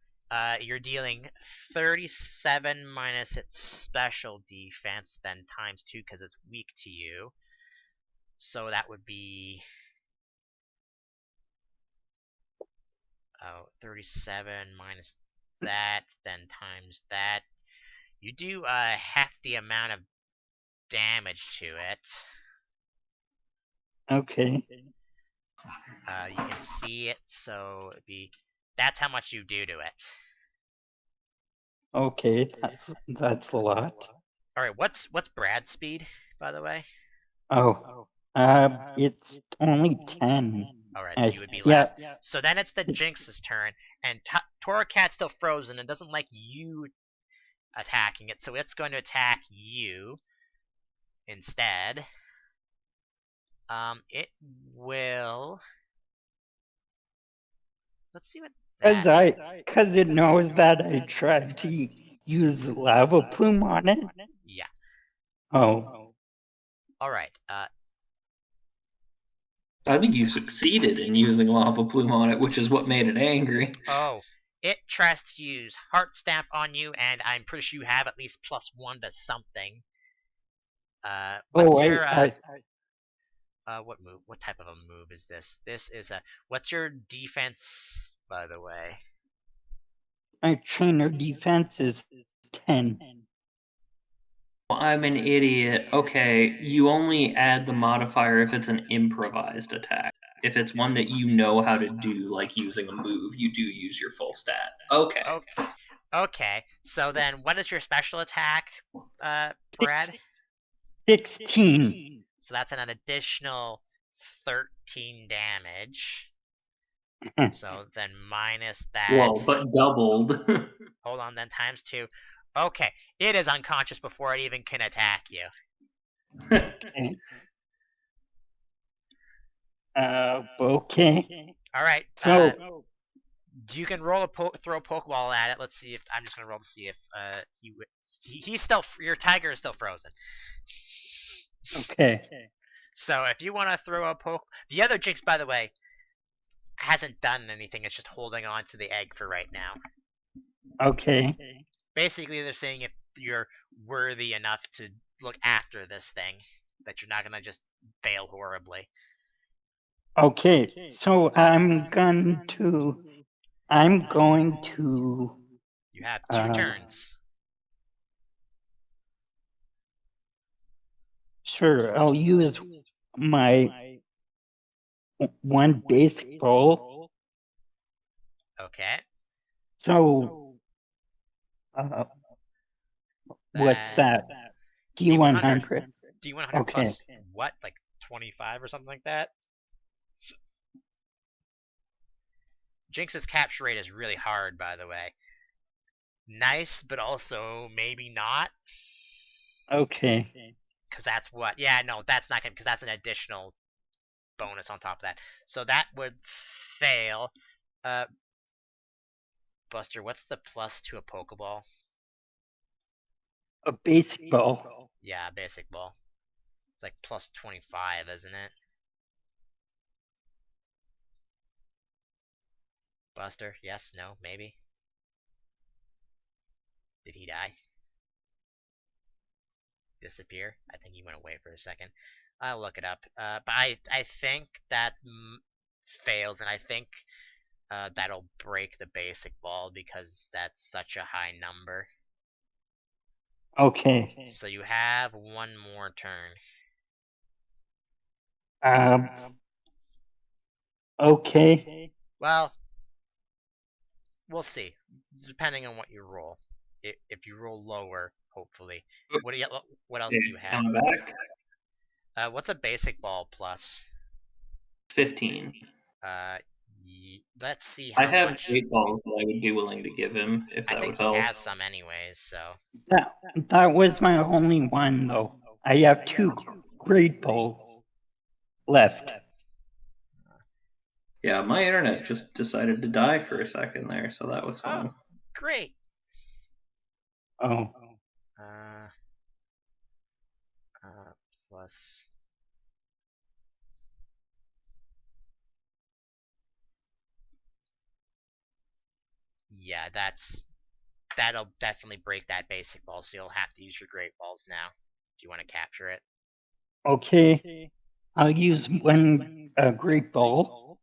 you're dealing 37 minus its special defense, then times 2 because it's weak to you. So that would be 37 minus that, then times that. You do a hefty amount of damage to it. Okay. You can see it, so that's how much you do to it. Okay. That's a lot. All right, what's Brad's speed, by the way? Oh. It's only 10. All right, so you would be Yeah. last. So then it's the Jinx's turn, and Toracat's still frozen and doesn't like you attacking it, so it's going to attack you instead. It will. Let's see what that. Cause it knows that I tried to use lava plume on it. Yeah. Oh. All right. I think you succeeded in using lava plume on it, which is what made it angry. Oh, it tries to use Heart Stamp on you, and I'm pretty sure you have at least +1 to something. What's your what move? What type of a move is this? This is a. What's your defense, by the way? My trainer defense is 10. I'm an idiot. Okay, you only add the modifier if it's an improvised attack. If it's one that you know how to do, like using a move, you do use your full stat. Okay. Okay. So then, what is your special attack, Brad? 16. So that's an additional 13 damage. So then minus that. Well, but doubled. Hold on, then times 2. Okay, it is unconscious before it even can attack you. Okay. Okay. All right. So, You can roll throw a Pokeball at it. Let's see if I'm just gonna roll to see if he's still your tiger is still frozen. okay. So if you want to throw a the other Jinx, by the way, hasn't done anything. It's just holding on to the egg for right now. Okay. Basically, they're saying if you're worthy enough to look after this thing, that you're not gonna just fail horribly. Okay. So I'm going to. You have 2 turns. Sure. I'll use my one basic roll. Okay. So What's that? D100. D100. D100 Okay. plus what? Like 25 or something like that? Jinx's capture rate is really hard, by the way. Nice, but also maybe not. Okay. Because that's what. Yeah, no, that's not good, because that's an additional bonus on top of that. So that would fail. Buster, what's the plus to a Pokeball? A basic ball. Yeah, basic ball. It's like plus 25, isn't it? Buster, yes, no, maybe? Did he die? Disappear? I think he went away for a second. I'll look it up. But I think that fails, and I think that'll break the basic ball because that's such a high number. Okay. So you have one more turn. Okay. Well, we'll see, depending on what you roll. If you roll lower, hopefully. What else do you have? Am I back? What's a basic ball plus? 15. Let's see how I have much. 8 balls that I would be willing to give him if I that think would he help. has some anyways, so. That was my only one, though. I have 2 great balls left. Yeah, my internet just decided to die for a second there, so that was fun. Oh, great. Oh. Plus. Yeah, that'll definitely break that basic ball, so you'll have to use your great balls now. Do you want to capture it? Okay. I'll use one great ball.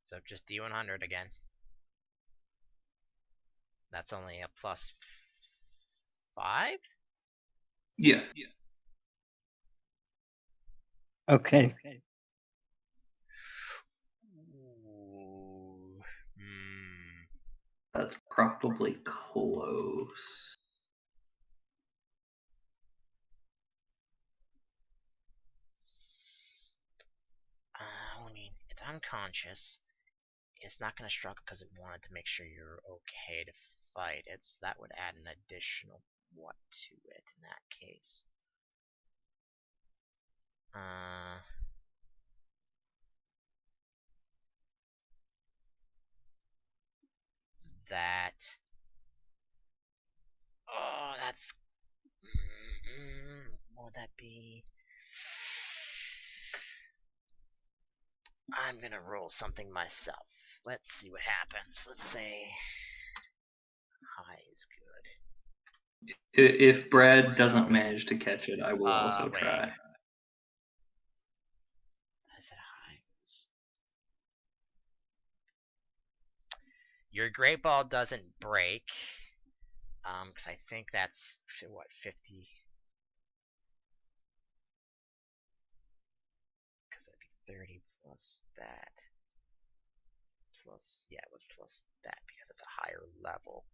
So just D100 again. That's only a plus 5? Yes. Okay. Ooh. That's probably close. I mean, it's unconscious. It's not going to struggle because it wanted to make sure you're okay to fight it, so that would add an additional what to it in that case. That. Oh, that's. What would that be? I'm gonna roll something myself. Let's see what happens. Let's say high is good. If Brad doesn't manage to catch it, I will also Wait. try. I said high. Your great ball doesn't break. Because I think that's what 50. Because that'd be 30 plus that. Plus, yeah, it was plus that because it's a higher level.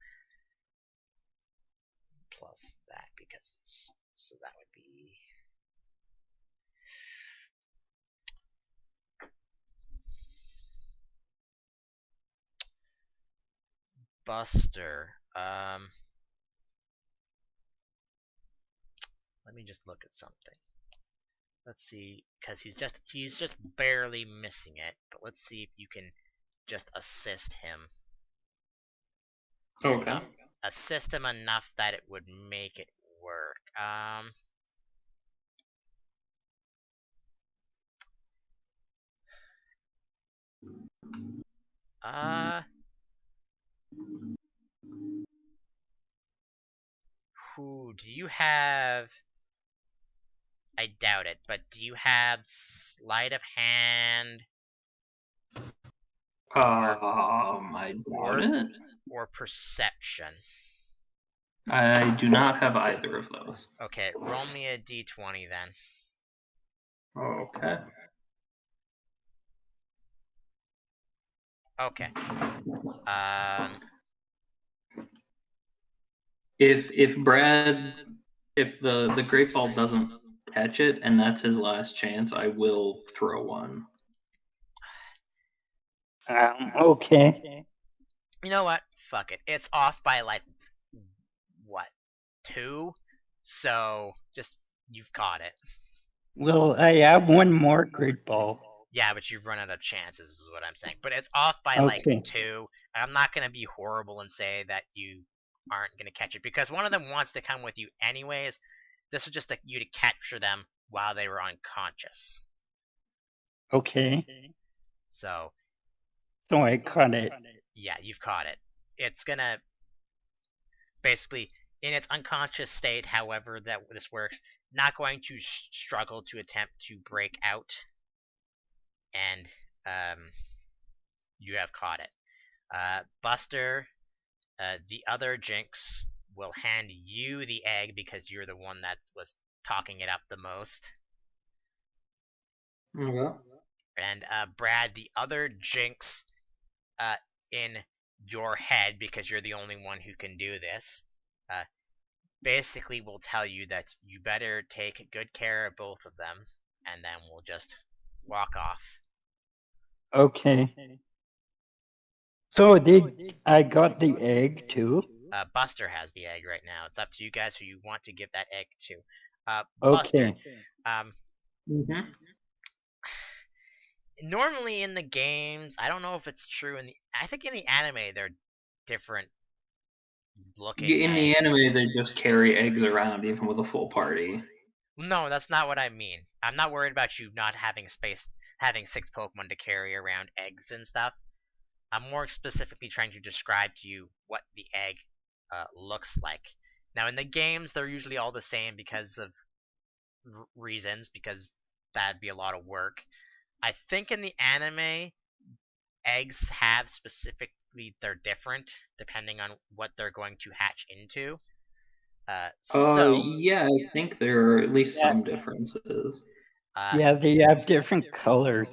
Plus that because it's, so that would be. Buster. Let me just look at something. Let's see, because he's just barely missing it. But let's see if you can just assist him. Okay. Assist him enough that it would make it work. Who do you have? I doubt it, but do you have sleight of hand? I doubt it. Or perception? I do not have either of those. Okay, roll me a d20 then. Okay. Okay. If Brad, if the great ball doesn't catch it and that's his last chance, I will throw one. Okay. You know what? Fuck it. It's off by like what, 2? So just you've caught it. Well, I have one more great ball. Yeah, but you've run out of chances, is what I'm saying. But it's off by like Okay. 2. I'm not gonna be horrible and say that you aren't gonna catch it because one of them wants to come with you anyways. This was just you to capture them while they were unconscious. Okay. So So I caught it. yeah, you've caught it. It's gonna basically in its unconscious state, however that this works, not going to struggle to attempt to break out, and you have caught it. Buster, the other Jinx will hand you the egg because you're the one that was talking it up the most. Okay. And Brad, the other Jinx, in your head because you're the only one who can do this, basically will tell you that you better take good care of both of them, and then we'll just walk off. Okay. So did I got the egg too? Buster has the egg right now. It's up to you guys who you want to give that egg to. Buster, Okay. Mm-hmm. normally in the games, I don't know if it's true I think in the anime they're different looking In the eggs. anime, they just carry eggs around even with a full party. No, that's not what I mean. I'm not worried about you not having space, having 6 Pokemon to carry around eggs and stuff. I'm more specifically trying to describe to you what the egg looks like. Now, in the games, they're usually all the same because of reasons, because that'd be a lot of work. I think in the anime, eggs have specifically, they're different depending on what they're going to hatch into. So, Yeah, I think there are at least Yeah. some differences. Yeah, they have different colors.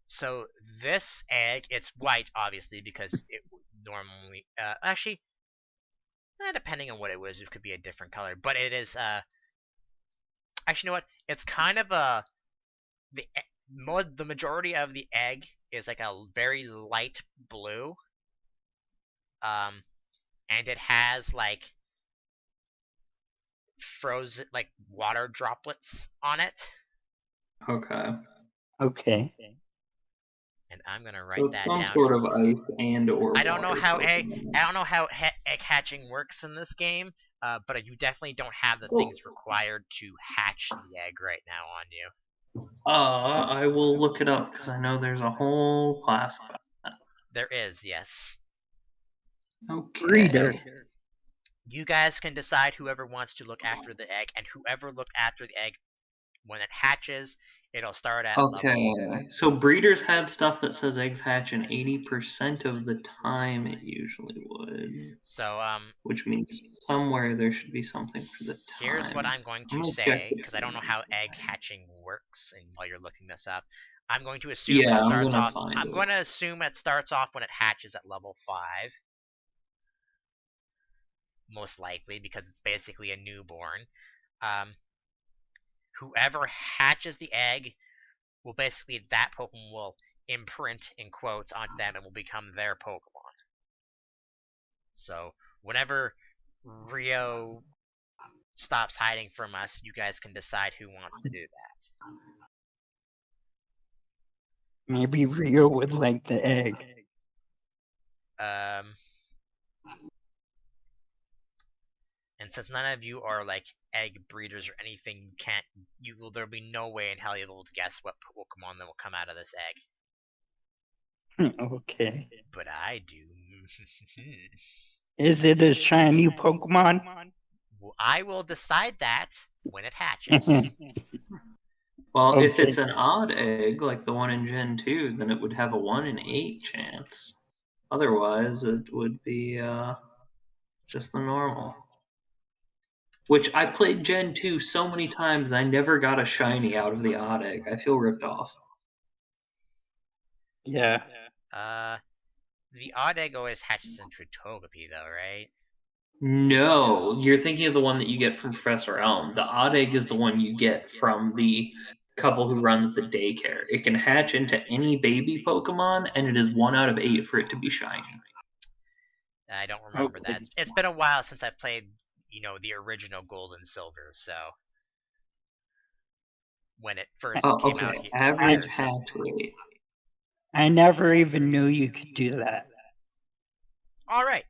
so this egg, it's white, obviously, because it would normally, actually, depending on what it was, it could be a different color. But it is, actually, you know what? It's kind of the majority of the egg is like a very light blue, and it has like frozen like water droplets on it. Okay. Okay. And I'm gonna So write it's that some down. sort of ice and or I don't know water how Pokemon. egg hatching works in this game, but you definitely don't have the Cool. things required to hatch the egg right now on you. I will look it up because I know there's a whole class about that. There is, yes. Okay. So Breeder. you guys can decide whoever wants to look after the egg, and whoever looked after the egg when it hatches, it'll start at level. Okay. So breeders have stuff that says eggs hatch in 80% of the time it usually would, So which means somewhere there should be something for the here's what time. I'm going I'm to gonna check say it because for I don't know you. how egg hatching works, and while you're looking this up, I'm going to assume it Yeah, I'm starts gonna off. find I'm it. going to assume it starts off when it hatches at level 5, most likely because it's basically a newborn. Um, whoever hatches the egg will basically that Pokemon will imprint in quotes onto them and will become their Pokemon. So whenever Rio stops hiding from us, you guys can decide who wants to do Maybe Rio would like the egg. that. And since none of you are like egg breeders or anything, there'll be no way in hell you'll be able to guess what Pokemon that will come out of this egg. Okay. But I do. Is it a shiny Pokemon? Well, I will decide that when it hatches. Well, if Okay. it's an odd egg, like the one in Gen 2, then it would have a 1 in 8 chance. Otherwise, it would be just the normal. Which I played Gen 2 so many times, I never got a shiny out of the odd egg. I feel ripped off. Yeah. Uh, The odd egg always hatches into a Togepi, though, right? No, you're thinking of the one that you get from Professor Elm. The odd egg is the one you get from the couple who runs the daycare. It can hatch into any baby Pokemon, and it is 1 out of 8 for it to be shiny. I don't remember that. Okay. It's been a while since I played, the original Gold and Silver, so when it first Oh, came out okay. here. Average hatch rate. I never even knew you could do that. All right.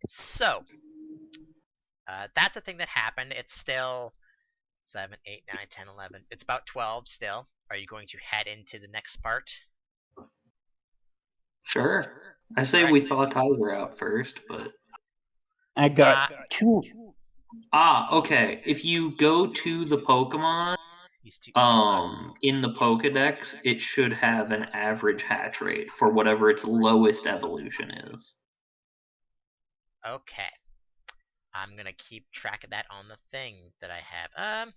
So, that's a thing that happened. It's still 7, 8, 9, 10, 11. It's about 12 still. Are you going to head into the next part? Sure. I say Alright. we thaw Tiger out first, but... I got two. Okay. If you go to the Pokemon, in the Pokedex, it should have an average hatch rate for whatever its lowest evolution is. Okay. I'm gonna keep track of that on the thing that I have.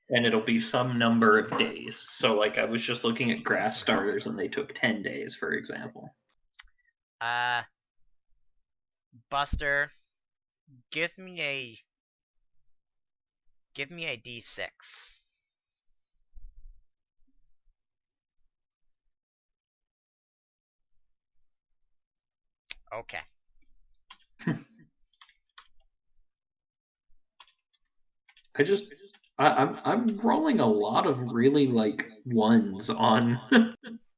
And it'll be some number of days. So, like, I was just looking at grass starters, and they took 10 days, for example. Buster, give me a D6. Okay. I'm rolling a lot of really like ones on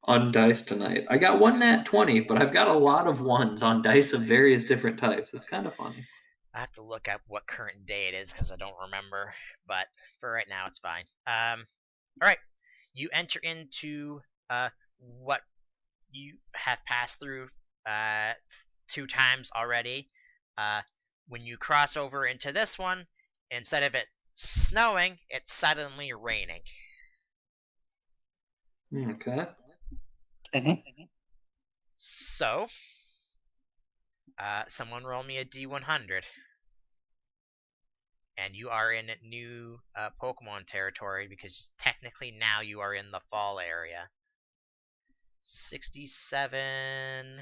on dice tonight. I got one nat 20, but I've got a lot of ones on dice of various different types. It's kind of funny. I have to look up what current day it is because I don't remember. But for right now, it's fine. Alright. You enter into what you have passed through 2 times already. When you cross over into this one, instead of it snowing, it's suddenly raining. Okay. Okay. So, someone roll me a D100. And you are in new Pokemon territory because technically now you are in the fall area. 67.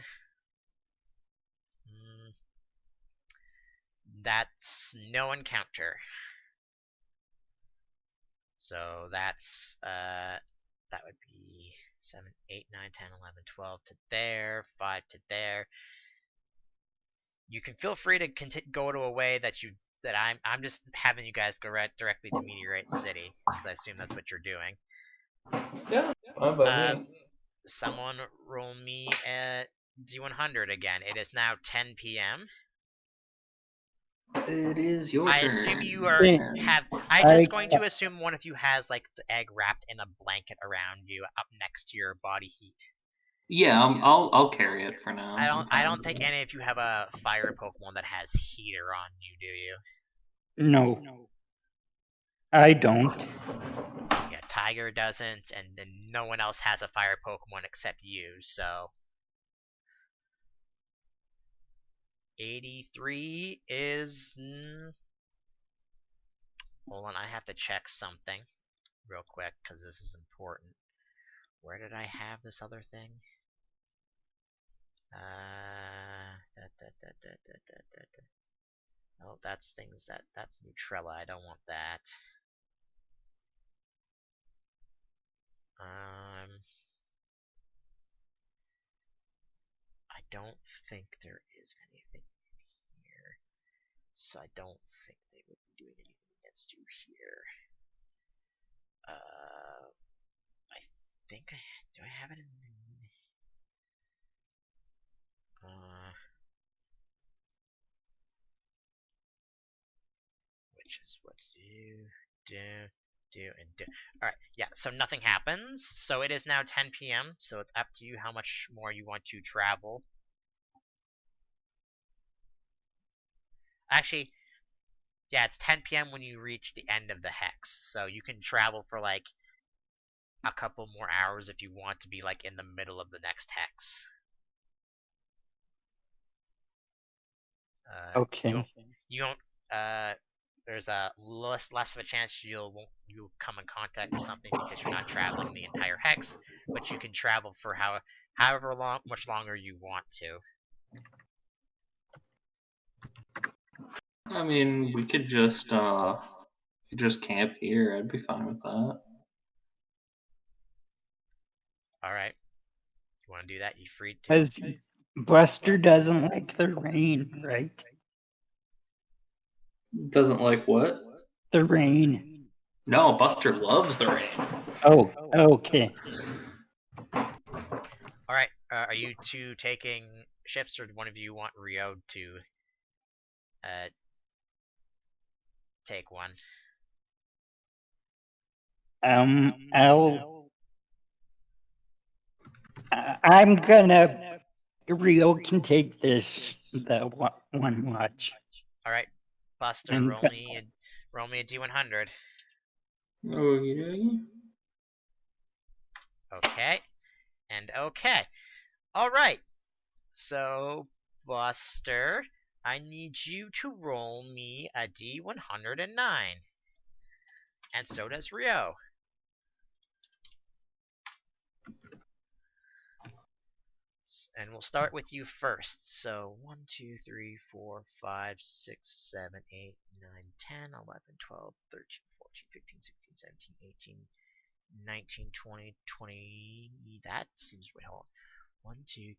That's no encounter. So that's that would be 7, 8, 9, 10, 11, 12 to there, 5 to there. You can feel free to go to a way that I'm just having you guys go directly to Meteorite City because I assume that's what you're doing. Yeah, fine by me. Someone roll me a D100 again. It is now 10 p.m. It is your I turn. assume you Yeah. I'm just going to assume one of you has like the egg wrapped in a blanket around you up next to your body heat. Yeah, I'll carry it for now. I don't think any of you have a fire Pokemon that has heater on you, do you? No. I don't. Yeah, Tiger doesn't, and then no one else has a fire Pokemon except you, so 83 is hold on, I have to check something real quick because this is important. Where did I have this other thing? Oh, that's things that's Neutrella. I don't want that. I don't think there is anything in here, so I don't think they would be doing anything against you here. I think do I have it in? Which is what you do and do. Alright, yeah, so nothing happens. So it is now 10 p.m., so it's up to you how much more you want to travel. Actually, yeah, it's 10 p.m. when you reach the end of the hex, so you can travel for like a couple more hours if you want to be like in the middle of the next hex. Okay. You don't there's a less of a chance you'll come in contact with something because you're not traveling the entire hex, but you can travel for however much longer you want to. I mean, we could just camp here. I'd be fine with that. All right. You want to do that? You free to? Because Buster doesn't like the rain, right? Doesn't like what? The rain. No, Buster loves the rain. Oh, okay. All right. Are you two taking shifts, or do one of you want Rio to take one? I'm gonna. Rio can take the one watch. All right, Buster, And roll me a D100. Oh, yeah. Okay, and okay. All right. So, Buster, I need you to roll me a D109, and so does Rio. And we'll start with you first. So 1, 2, 3, 4, 5, 6, 7, 8, 9, 10, 11, 12, 13, 14, 15, 16, 17, 18, 19, 20, 20. That seems way hard. 1, 2,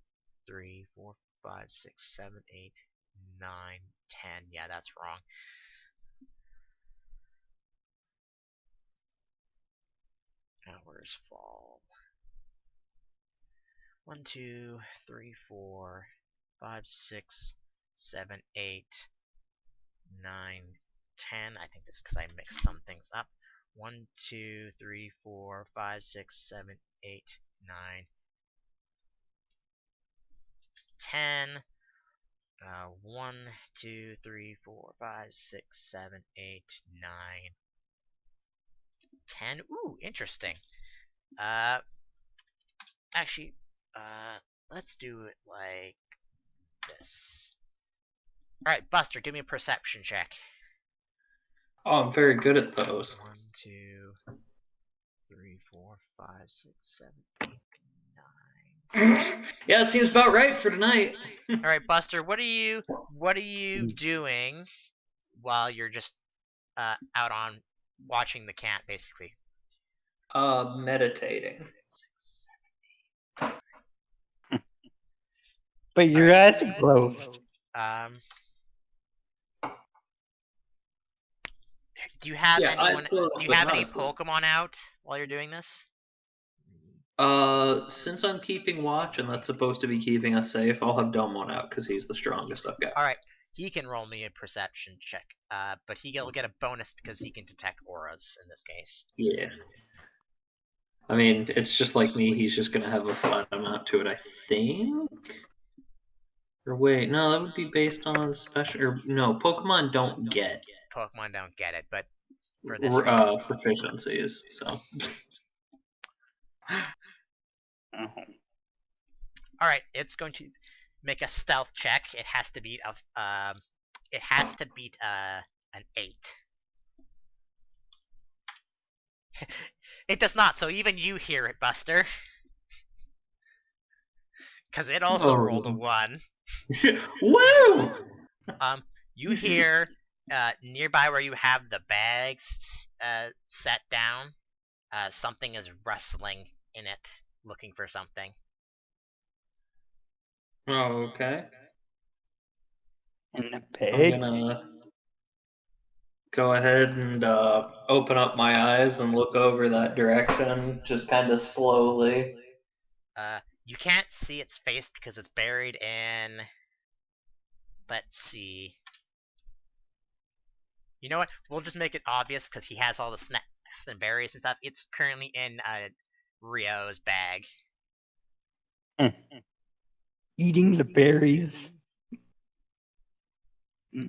3, 4, 5, 6, 7, 8, 9, 10. Yeah, that's wrong. Where's fall? 1, 2, 3, 4, 5, 6, 7, 8, 9, 10. I think this is because I mixed some things up. 1, 2, 3, 4, 5, 6, 7, 8, 9, 10. 1, 2, 3, 4, 5, 6, 7, 8, 9, 10. Ooh, interesting. Actually, let's do it like this. All right, Buster, give me a perception check. Oh, I'm very good at those. 1, 2, 3, 4, 5, 6, 7, 8, 9. Yeah, it seems about right for tonight. All right, Buster, what are you doing while you're just out on watching the camp, basically? Meditating. 6, but your eyes are closed. 7. Do you have Yeah, eyes anyone? closed, Do you but have not any asleep. Pokemon out while you're doing this? Since I'm keeping watch and that's supposed to be keeping us safe, I'll have Domon out because he's the strongest I've got. All right, he can roll me a perception check, but he'll get a bonus because he can detect auras in this case. Yeah. I mean, it's just like me. He's just gonna have a flat amount to it, I think. Or wait, no, that would be based on special. Or no, Pokemon don't get Pokemon don't get it, but for this reason, proficiencies. So. all right, it's going to make a stealth check. It has to beat an 8. It does not. So even you hear it, Buster, because it also rolled a 1. Woo! You hear nearby where you have the bags set down, something is rustling in it, looking for something. Oh, okay. In the I'm pig. gonna go ahead and open up my eyes and look over that direction, just kind of slowly. You can't see its face because it's buried in. Let's see. You know what? We'll just make it obvious because he has all the snacks and berries and stuff. It's currently in Rio's bag. Eating the berries.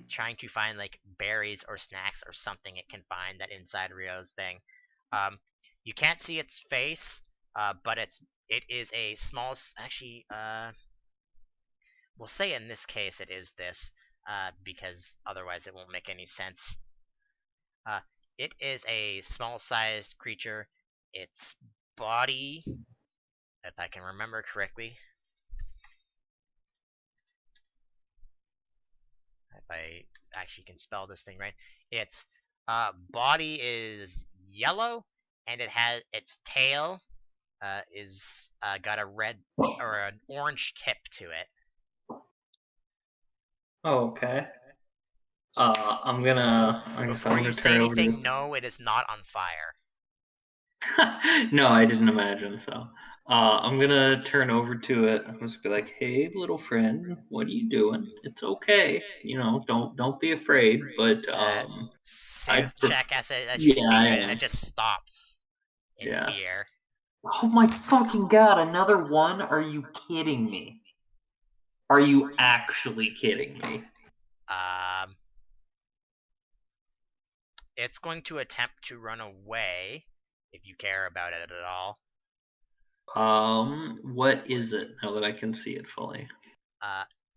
Trying to find like berries or snacks or something it can find that inside Rio's thing. You can't see its face, but it is a small. Actually, we'll say in this case it is this, because otherwise it won't make any sense. It is a small-sized creature. Its body, if I can remember correctly, I actually can spell this thing right. Its body is yellow, and it has its tail is got a red or an orange tip to it. Okay. I'm gonna. I guess I'm Before gonna you say turn over to anything, this. no, it is not on fire. No, I didn't imagine so. I'm gonna turn over to it. I'm just be like, "Hey, little friend, what are you doing? It's okay. You know, don't be afraid." But I Soothe check as you yeah, speak I to it, and am. it just stops in Yeah. fear. Oh my fucking god! Another one? Are you kidding me? Are you actually kidding me? Um, it's going to attempt to run away if you care about it at all. What is it now that I can see it fully?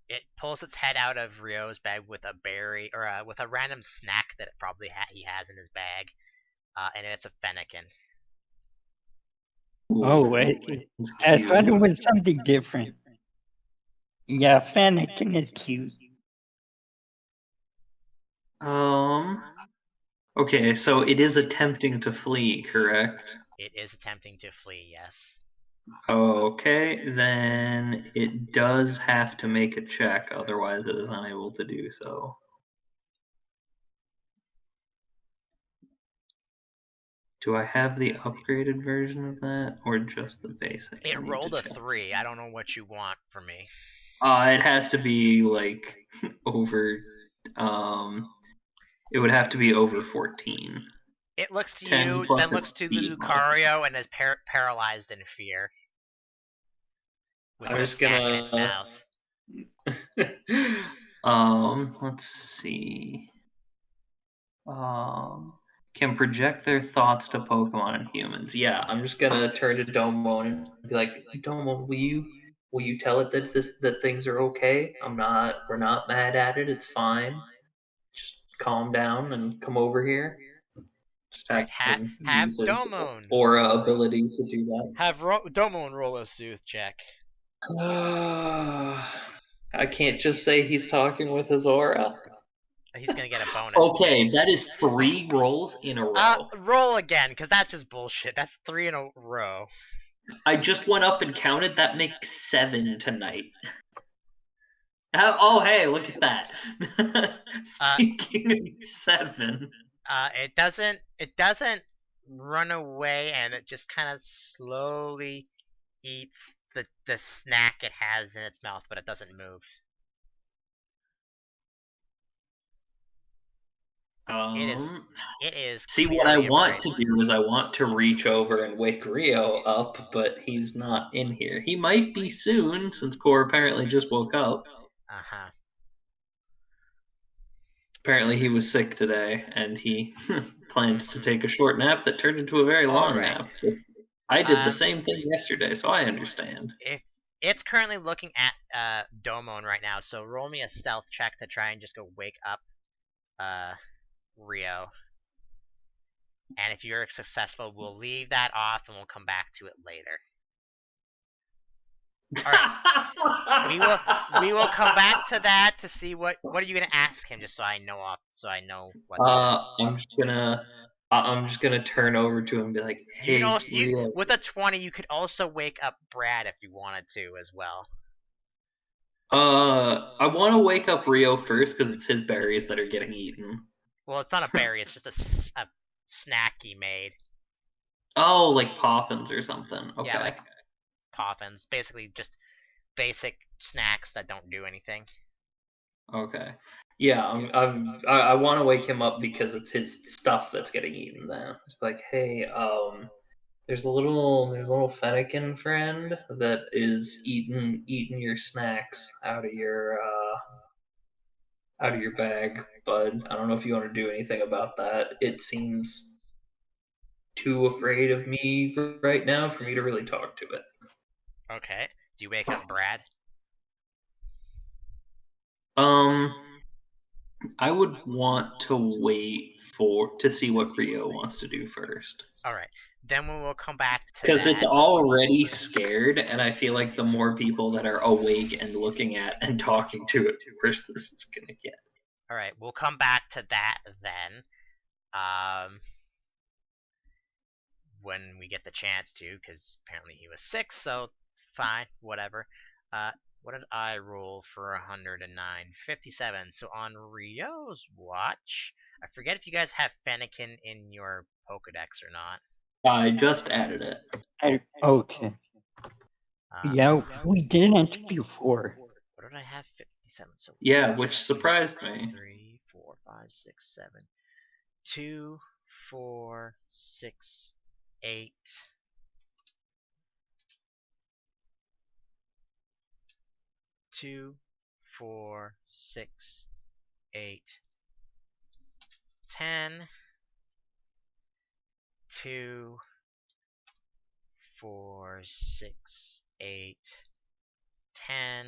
It pulls its head out of Rio's bag with a berry or with a random snack that it probably he has in his bag, and it's a fennekin. Ooh, Oh, wait. it's I thought it cute. was something different. Yeah, Fennekin is cute. Okay, so it is attempting to flee, correct? It is attempting to flee. Yes. Okay, then it does have to make a check, otherwise it is unable to do so. Do I have the upgraded version of that, or just the basic? It I need to rolled a check. 3. I don't know what you want from me. It has to be like over. It would have to be over 14. It looks to 10 you, plus then its looks to the speed modifier. Lucario, and is paralyzed in fear with I'm the just snack in its gonna. mouth. Let's see. Can project their thoughts to Pokemon and humans. Yeah, I'm just gonna turn to Domo and be like, Domo, will you tell it that things are okay? We're not mad at it. It's fine. Just calm down and come over here. Just All right, have him have use his Domon aura ability to do that. Domon roll a soothe check. I can't just say he's talking with his aura. He's gonna get a bonus Okay, too. that is 3 rolls in a row. Roll again, because that's just bullshit. That's 3 in a row. I just went up and counted. That makes 7 tonight. Oh, hey, look at that. Speaking of 7. It doesn't run away, and it just kind of slowly eats the snack it has in its mouth, but it doesn't move. It is See, what I clearly want afraid. to do is I want to reach over and wake Rio up, but he's not in here. He might be soon, since Core apparently just woke up. Uh-huh. Apparently he was sick today, and he planned to take a short nap that turned into a very long Alright. nap. I did the same thing yesterday, so I understand. If it's currently looking at Domon right now, so roll me a stealth check to try and just go wake up Rio. And if you're successful, we'll leave that off and we'll come back to it later. Alright. we will come back to that to see what are you gonna ask him, just so I know what I'm just gonna turn over to him and be like, you can "Hey, also Rio." with a 20 you could also wake up Brad if you wanted to as well. I want to wake up Rio first because it's his berries that are getting eaten. Well, it's not a berry, it's just a snack he made. Oh, like poffins or something. Okay. Yeah, like poffins. Basically just basic snacks that don't do anything. Okay. Yeah, I want to wake him up because it's his stuff that's getting eaten. Then it's like, hey, there's a little fennekin friend that is eating your snacks out of your bag, bud. I don't know if you want to do anything about that. It seems too afraid of me right now for me to really talk to it. Okay. Do you wake up Brad? I would want to wait to see what Rio wants to do first. Alright. Then we will come back to Because it's that. already scared, and I feel like the more people that are awake and looking at and talking to it, the worse this is gonna get. All right, we'll come back to that then. When we get the chance to, because apparently he was 6, so fine, whatever. What did I roll for 109? 57. So on Rio's watch, I forget if you guys have Fennekin in your Pokedex or not. I just added it. Okay. Yeah, we didn't before. What did I have? 57. So Yeah, which surprised me. 3, 4, 5, 6, 7. 2, 4, 6, 8. 2, 4, 6, 8, 10. 2, 4, 6, 8, 10.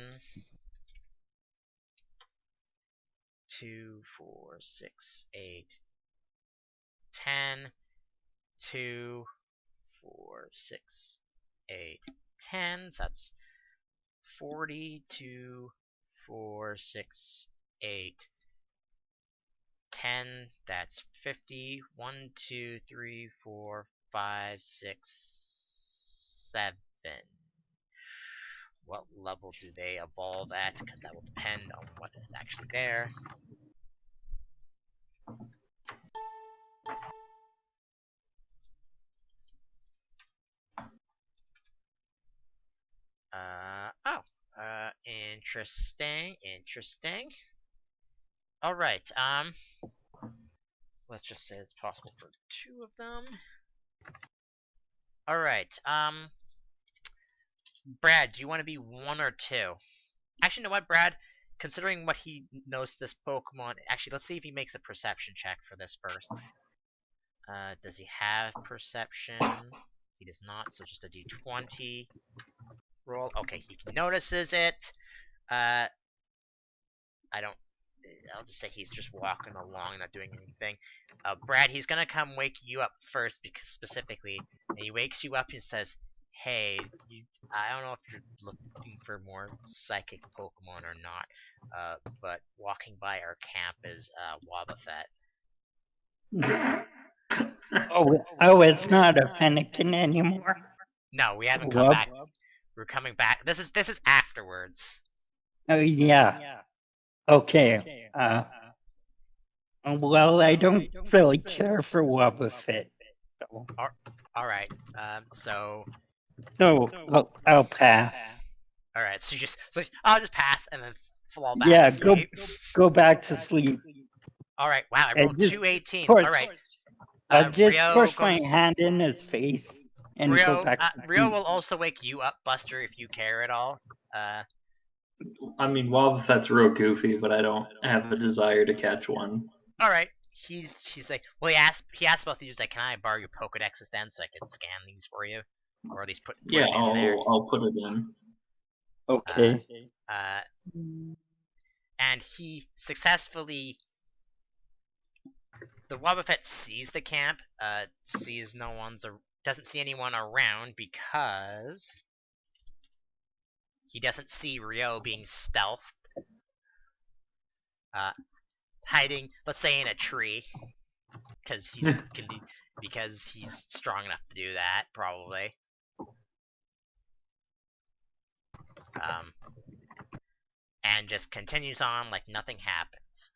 2, 4, 6, 8, 10. 2, 4, 6, 8, 10. So that's 40, 2, 4, 6, 8, 10. That's 50. 1, 2, 3, 4, 5, 6, 7. What level do they evolve at? Because that will depend on what is actually there. Interesting, interesting. All right, let's just say it's possible for 2 of them. All right, Brad, do you want to be 1 or 2? Actually, you know what, Brad? Considering what he knows this Pokemon, actually, let's see if he makes a perception check for this first. Does he have perception? He does not, so just a d20 roll. Okay, he notices it. I'll just say he's just walking along, not doing anything. Brad, he's gonna come wake you up first, because specifically, and he wakes you up and says, "Hey, I don't know if you're looking for more psychic Pokemon or not, but walking by our camp is Wobbuffet." Oh, it's not a Fennekin anymore. No, we haven't come back. We're coming back. This is afterwards. Oh yeah. Okay. Well, I don't really care for Wobbuffet. So. All right. So. No, I'll pass. All right. So I'll just pass and then fall back Yeah, to sleep. go back to sleep. All right. Wow, I rolled 2 18s. All right. Just Rio push goes. my hand in his face and go back to sleep. Rio will also wake you up, Buster, if you care at all. I mean, Wobbuffet's real goofy, but I don't have a desire to catch one. All right. She's like, well, he asked both of you, like, can I borrow your Pokedexes then so I can scan these for you, or at least put Yeah, it in there. I'll put it in. Okay. And he successfully. The Wobbuffet sees the camp. Sees doesn't see anyone around because he doesn't see Rio being stealthed. Hiding, let's say, in a tree, because he's strong enough to do that, probably. And just continues on like nothing happens.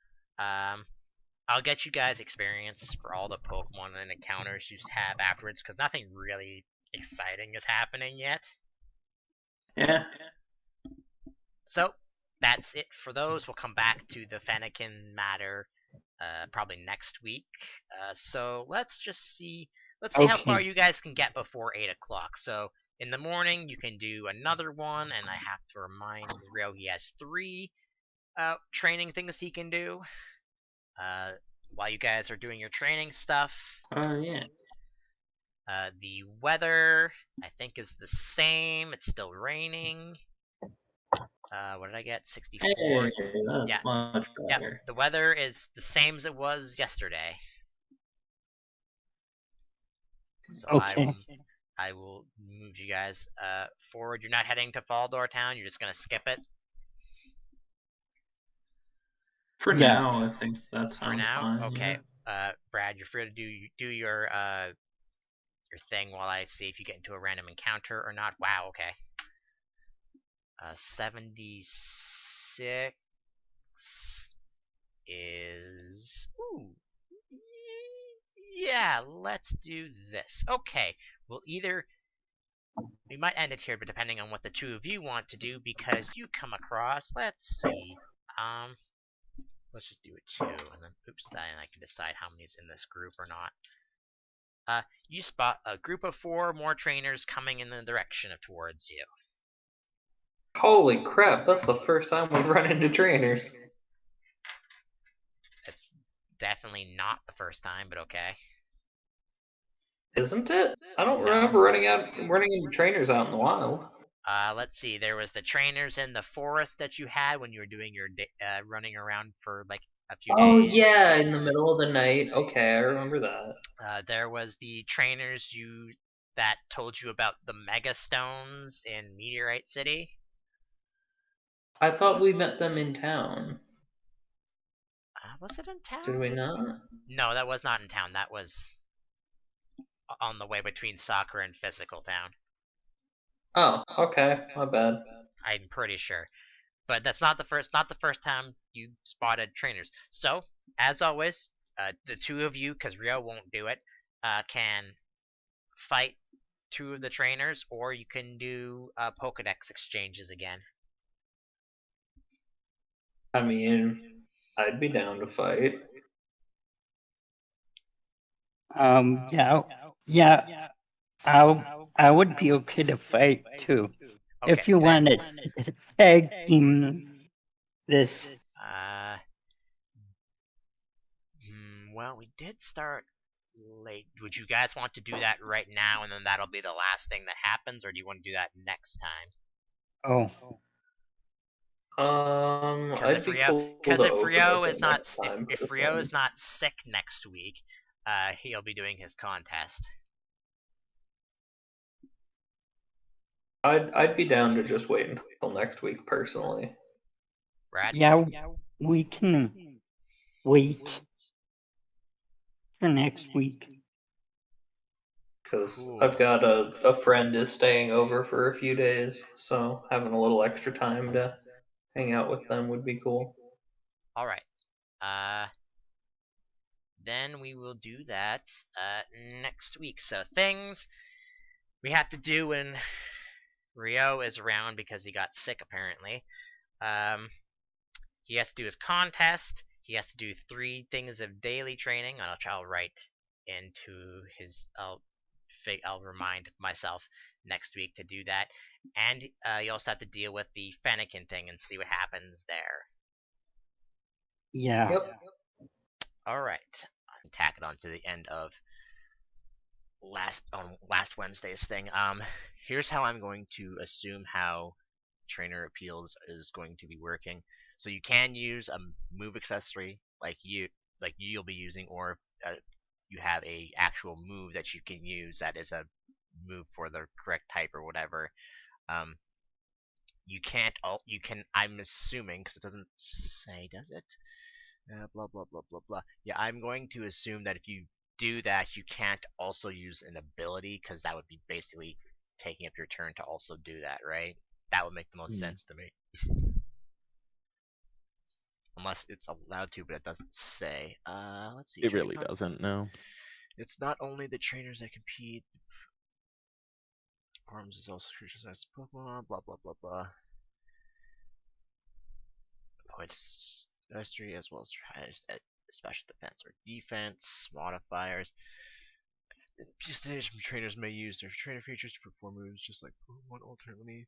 I'll get you guys experience for all the Pokemon and encounters you have afterwards, because nothing really exciting is happening yet. Yeah. So that's it for those. We'll come back to the Fennekin matter probably next week. So let's see how far you guys can get before 8 o'clock. So in the morning you can do another one, and I have to remind Rio he has 3 training things he can do while you guys are doing your training stuff. Yeah. The weather, I think, is the same. It's still raining. What did I get? 64. Hey, that's much better. Yeah, the weather is the same as it was yesterday. So okay. I will move you guys forward. You're not heading to Faldor Town. You're just gonna skip it. For Yeah. now, I think that For sounds now, fine. okay. Yeah. Brad, you're free to do your thing while I see if you get into a random encounter or not. Wow, okay. 76 is yeah, let's do this. Okay, we might end it here, but depending on what the two of you want to do, because you come across, let's see, um, let's just do it two, and then oops, then I can decide how many's in this group or not. You spot a group of 4 more trainers coming in the direction of towards you. Holy crap! That's the first time we've run into trainers. It's definitely not the first time, but okay. Isn't it? I don't No. remember running into trainers out in the wild. Let's see. There was the trainers in the forest that you had when you were doing your running around for like a few Oh days. yeah, in the middle of the night. Okay, I remember that. There was the trainers that told you about the mega stones in Meteorite City. I thought we met them in town. Was it in town? Did we not? No, that was not in town. That was on the way between soccer and physical town. Oh, okay, my bad. I'm pretty sure. But that's not the first time you spotted trainers. So, as always, the two of you, because Rio won't do it, can fight 2 of the trainers, or you can do Pokedex exchanges again. I mean, I'd be down to fight. Yeah. Yeah. I would be okay to fight too. Okay, If you then, wanted to tag team this. Well, we did start late. Would you guys want to do that right now, and then that'll be the last thing that happens, or do you want to do that next time? Oh. Because I'd if be Rio, cool because to if open Rio with is it not next time. if Rio is not sick next week, he'll be doing his contest. I'd be down to just wait until next week personally. Brad? Yeah, we can wait for next week. Because Cool. I've got a friend is staying over for a few days, so having a little extra time to hang out with them would be cool. All right. Then we will do that next week. So things we have to do when Rio is around because he got sick apparently. Um, he has to do his contest. He has to do 3 things of daily training. I'll write into his. I'll remind myself next week to do that. And you also have to deal with the Fennekin thing and see what happens there. Yeah. Yep. All right. Tack it on to the end of last Wednesday's thing. Here's how I'm going to assume how trainer appeals is going to be working. So you can use a move accessory like you'll be using, or you have a actual move that you can use that is a move for the correct type or whatever. Um, you can. I'm assuming because it doesn't say, does it? Blah blah blah blah blah. Yeah, I'm going to assume that if you do that, you can't also use an ability because that would be basically taking up your turn to also do that, right? That would make the most sense to me. Unless it's allowed to, but it doesn't say. Let's see. It really doesn't, no. It's not only the trainers that compete. Arms is also creatures as Pokemon. Blah blah blah blah. Points mastery as well as highest special defense or defense modifiers. Destination trainers may use their trainer features to perform moves just like Pokemon alternately.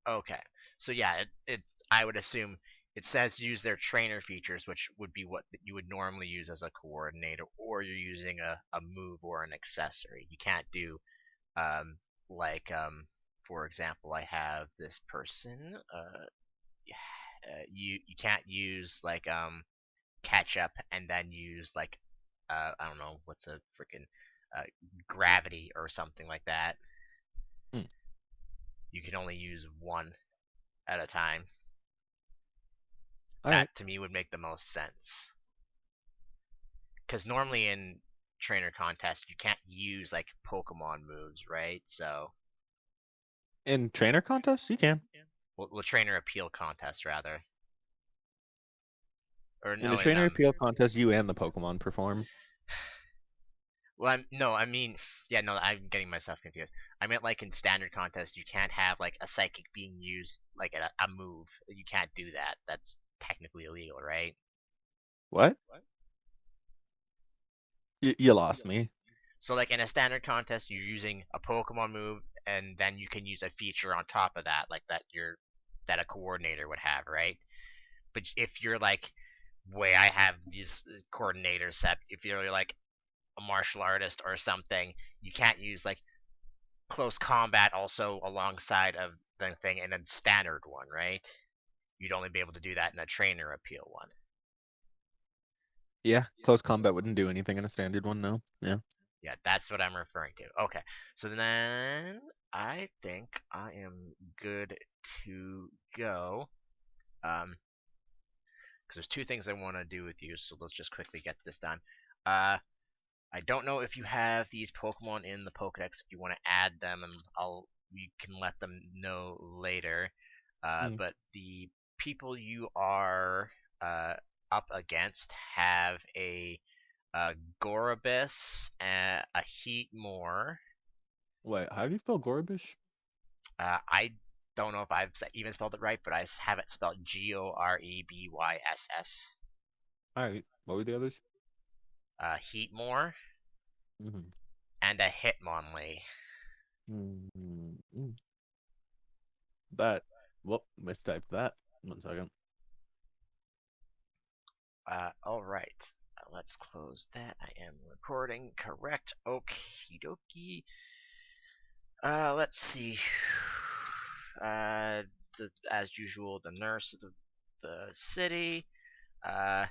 Okay, so yeah, I would assume it says use their trainer features, which would be what you would normally use as a coordinator, or you're using a move or an accessory. You can't do um, like for example, I have this person. You can't use like catch up and then use like I don't know what's a freaking uh, gravity or something like that. Hmm. You can only use one at a time. All That right. to me would make the most sense. Because normally in trainer contests you can't use like Pokemon moves, right? So In trainer contests, you can. well trainer appeal contest rather. Or In a no, in trainer appeal contest, you and the Pokemon perform. well, I mean, yeah, no, I'm getting myself confused. I meant like in standard contest, you can't have like a psychic being used like a move. You can't do that. That's technically illegal, right? What? You lost me. So like in a standard contest, you're using a Pokemon move, and then you can use a feature on top of that, like that a coordinator would have, right? But if you're like, way I have these coordinators set, if you're like a martial artist or something, you can't use like close combat also alongside of the thing and then standard one, right? You'd only be able to do that in a trainer appeal one. Yeah, close combat wouldn't do anything in a standard one, no. Yeah. Yeah, that's what I'm referring to. Okay, so then I think I am good to go. Because there's two things I want to do with you, so let's just quickly get this done. I don't know if you have these Pokemon in the Pokedex. If you want to add them, and we can let them know later. Mm. But the people you are up against have a Gorobus, a Heatmore. Wait, how do you spell Gorbish? I don't know if I've even spelled it right, but I have it spelled Gorebyss. All right. What were the others? Heatmore Mm-hmm. and a Hitmonlee. Mm-hmm. That. Well, mistyped that. 1 second. All right. Let's close that. I am recording. Correct. Okie dokie. Let's see. As usual, the nurse of the city. Uh,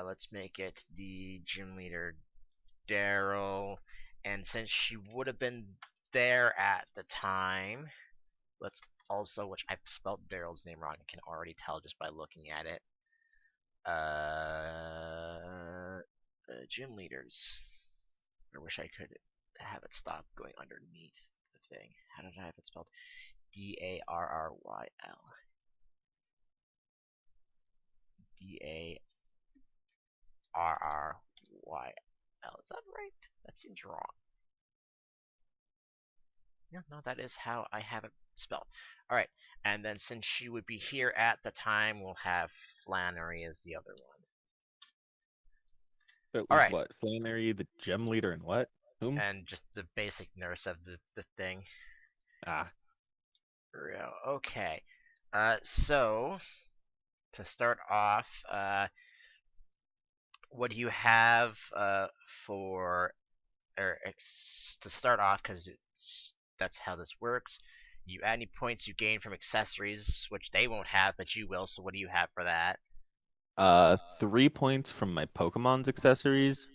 let's make it the gym leader, Daryl. And since she would have been there at the time, let's also, which I've spelled Daryl's name wrong, I can already tell just by looking at it. Gym leaders. I wish I could have it stop going underneath the thing. How did I have it spelled? Darryl. Darryl. Is that right? That seems wrong. Yeah, no, that is how I have it spelled. All right, and then since she would be here at the time, we'll have Flannery as the other one. It All was right, what? Flannery, the gem leader, and what? Whom? and just the basic nurse of the thing. Ah. Okay. So to start off, what do you have for or to start off? Because that's how this works. You add any points you gain from accessories, which they won't have, but you will. So what do you have for that? 3 points from my Pokemon's accessories.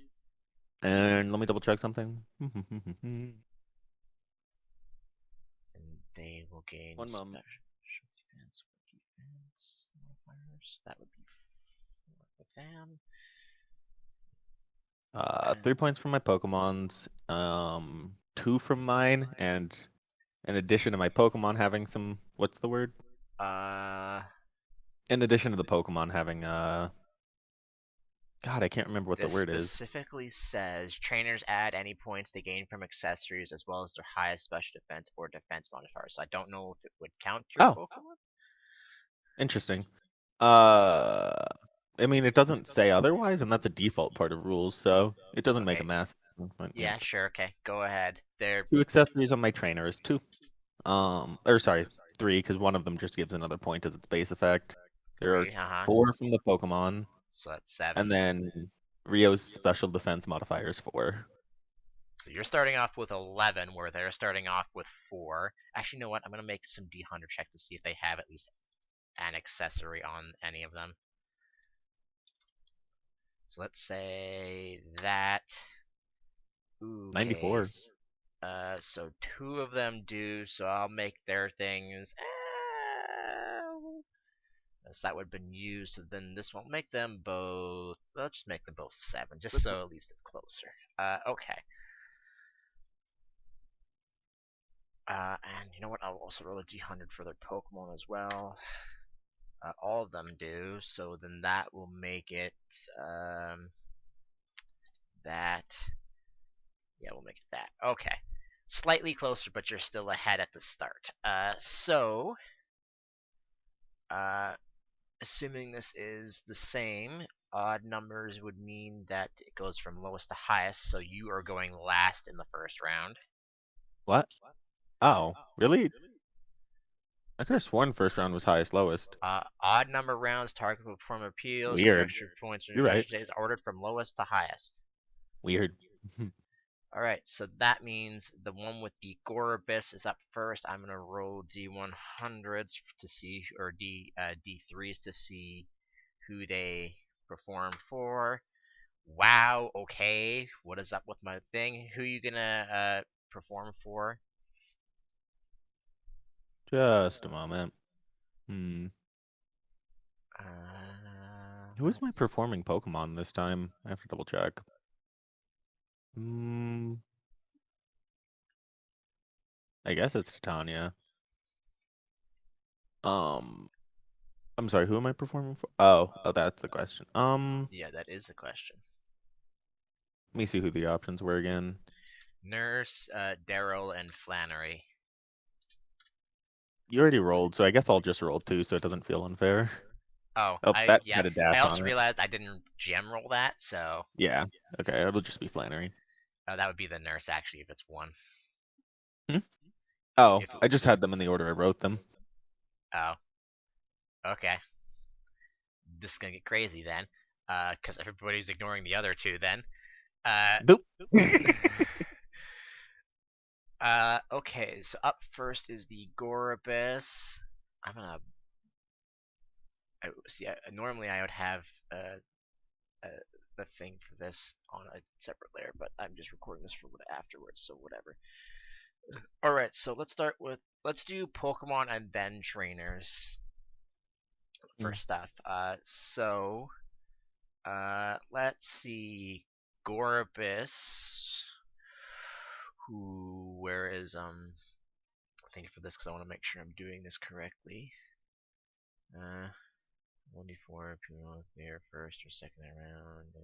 And let me double check something. And they will gain 1 special moment. defense modifiers. That would be 4 with them. 3 points from my Pokemon's, 2 from mine, and in addition to my Pokemon having some, what's the word? In addition to the Pokemon having, God, I can't remember what the This word is. specifically says trainers add any points they gain from accessories as well as their highest special defense or defense modifier. So I don't know if it would count your Oh, Pokemon. interesting. I mean, it doesn't say otherwise, and that's a default part of rules, so it doesn't make a Okay. massive difference. Yeah. Yeah, sure. Okay, go ahead. There. 2 accessories on my trainer is 2. Or sorry, 3, because one of them just gives another point as its base effect. There are 3. 4 from the Pokemon, So that's 7. and then Rio's special defense modifier is 4. So you're starting off with 11, where they're starting off with 4. Actually, you know what? I'm gonna make some D100 check to see if they have at least an accessory on any of them. So let's say that. Ooh, 94. So 2 of them do, so I'll make their things. So that would have been used, so then this won't make them both. Let's just make them both 7, just That's so at least it's closer. Okay. And you know what? I'll also roll a d100 for their Pokemon as well. All of them do, so then that will make it that. Yeah, we'll make it that. Okay. Slightly closer, but you're still ahead at the start. Assuming this is the same, odd numbers would mean that it goes from lowest to highest, so you are going last in the first round. What? Oh, really? I could have sworn first round was highest lowest. Odd number rounds, target will perform appeals, Weird. treasure points, and You're right. treasure days ordered from lowest to highest. Weird. Alright, so that means the one with the Gorobus is up first. I'm gonna roll D100s to see, or D3s to see who they perform for. Wow, okay. What is up with my thing? Who you gonna perform for? Just a moment. Who is my Let's- performing Pokemon this time? I have to double check. I guess it's Titania. I'm sorry, who am I performing for? Oh, that's the question. Yeah, that is a question. Let me see who the options were again. Nurse, Daryl, and Flannery. You already rolled, so I guess I'll just roll 2 so it doesn't feel unfair. Oh, Oh, that yeah. had a dash I also on it. realized I didn't gem roll that, so Yeah. Okay, it'll just be Flannery. that would be the nurse actually if it's 1. Oh, If I just had them in the order I wrote them. Oh. Okay. This is gonna get crazy then, because everybody's ignoring the other 2 then. Nope. Okay, so up first is the Gorobus. I'm gonna. See. Normally I would have the thing for this on a separate layer, but I'm just recording this for afterwards, so whatever. All right, so let's do Pokemon and then trainers for stuff. Let's see, Gorobus. Where is Thank you for this because I want to make sure I'm doing this correctly. 1d4 people there first or second round.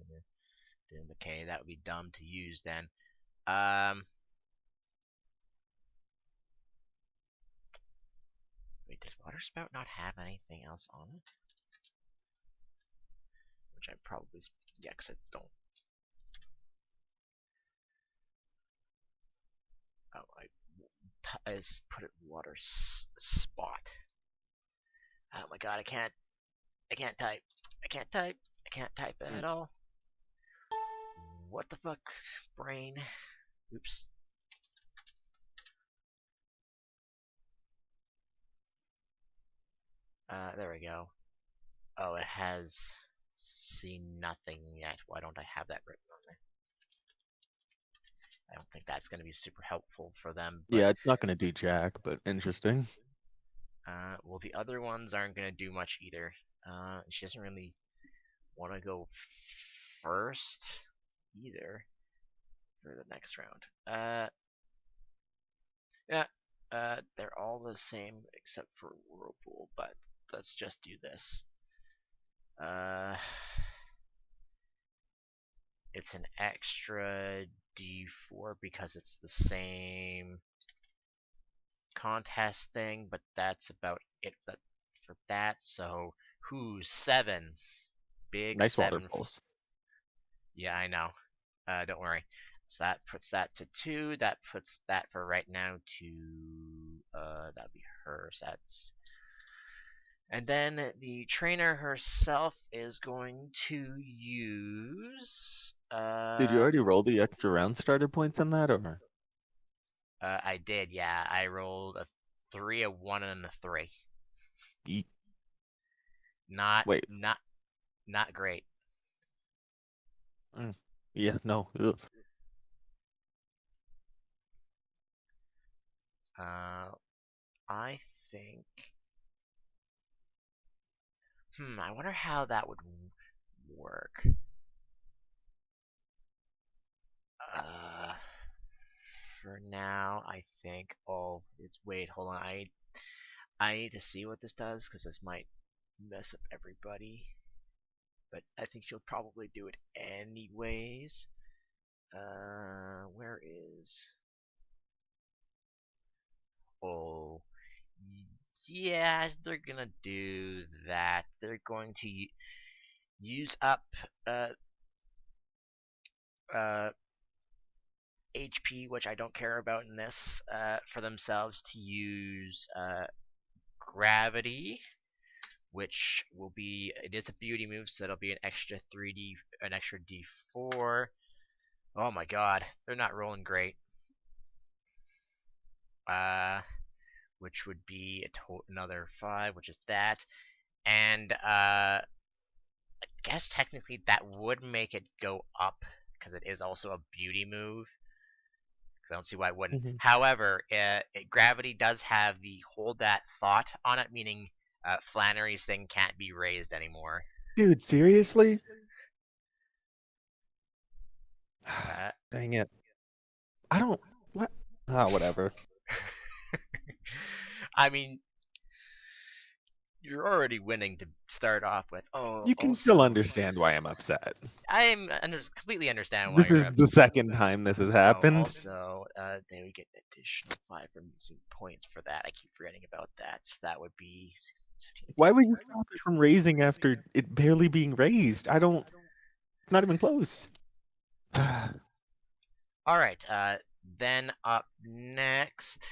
Okay, that would be dumb to use then. Wait, does Water Spout not have anything else on it? Which I probably, yeah, because I don't. Oh, I just put it Water Spot. Oh my god, I can't type. I can't type at all. What the fuck, brain? Oops. There we go. Oh, it has seen nothing yet. Why don't I have that written on there? I don't think that's going to be super helpful for them. But, Yeah, it's not going to do jack, but interesting. well, the other ones aren't going to do much either. She doesn't really want to go first either for the next round. Yeah, they're all the same except for Whirlpool, but let's just do this. It's an extra D4 because it's the same contest thing, but that's about it for that. So, 7? Big Nice 7. waterfalls. Yeah, I know. Don't worry. So that puts that to 2. That puts that for right now to that'd be hers. That's. And then the trainer herself is going to use. Did you already roll the extra round starter points in that, or? I did, yeah. I rolled a 3, a 1, and a 3. Yeet. Not Wait. not great. Yeah, no. Ugh. I think. I wonder how that would work. For now, I think. Oh, wait. Hold on. I need to see what this does because this might mess up everybody. But I think she'll probably do it anyways. Where is? Oh, yeah, they're gonna do that. They're going to use up uh, HP, which I don't care about in this, for themselves to use gravity, which will be, it is a beauty move, so it'll be an extra D4. Oh my god, they're not rolling great. Which would be another 5, which is that. And I guess technically that would make it go up, because it is also a beauty move. Because I don't see why it wouldn't. However, gravity does have the hold that thought on it, meaning Flannery's thing can't be raised anymore. Dude, seriously? Dang it. I don't. What? Whatever. I mean, you're already winning to start off with. Oh, You can still understand why I'm upset. I'm completely understand why This you're is upset. the second time this has happened. Also, they would get an additional 5 from using points for that. I keep forgetting about that. So that would be 16, 17, 18. Why would you stop it from raising after it barely being raised? I don't. It's not even close. All right. Then up next,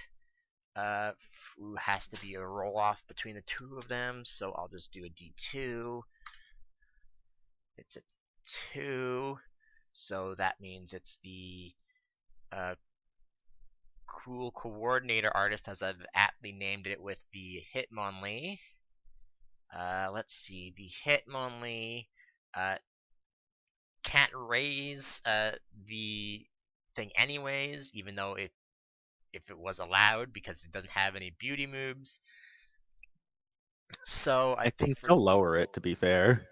has to be a roll off between the two of them. So I'll just do a D2. It's a 2, so that means it's the cool coordinator artist, as I've aptly named it, with the Hitmonlee. Let's see, the Hitmonlee can't raise the thing anyways, even though if it was allowed, because it doesn't have any beauty moves. So I can think still lower it, to be fair.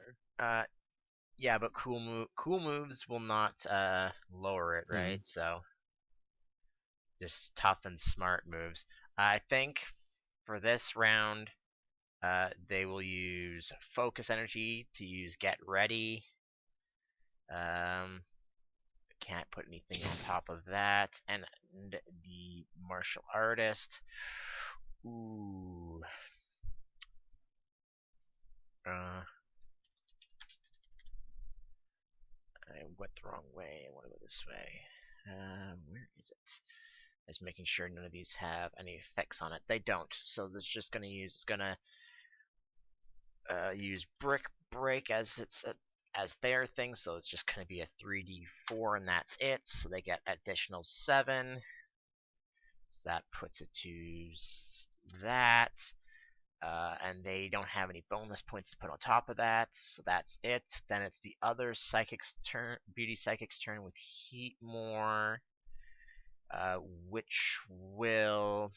Yeah, but cool moves will not lower it, right? So just tough and smart moves. I think for this round, they will use focus energy to use get ready. Can't put anything on top of that, and the martial artist. Ooh. I went the wrong way. I want to go this way. Where is it? Just making sure none of these have any effects on it. They don't. So this is just gonna use. It's gonna use brick break as as their thing. So it's just gonna be a 3d4, and that's it. So they get additional 7. So that puts it to that. And they don't have any bonus points to put on top of that, so that's it. Then it's the other psychic's turn, beauty psychic's turn with heat more, which will,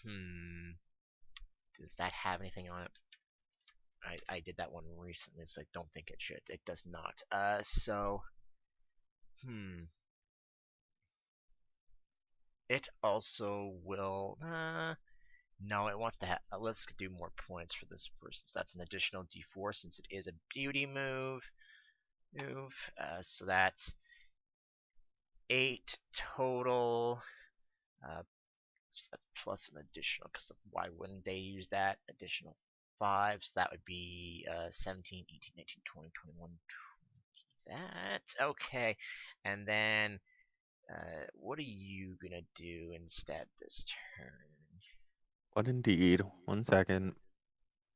does that have anything on it? I did that one recently, so I don't think it should. It does not. So, it also will, no, it wants to have. Let's do more points for this person. So that's an additional D4 since it is a beauty move. So that's 8 total. So that's plus an additional, because why wouldn't they use that additional 5? So that would be 17, 18, 19, 20, 21, 20. That okay. And then what are you gonna do instead this turn? What indeed? 1 second.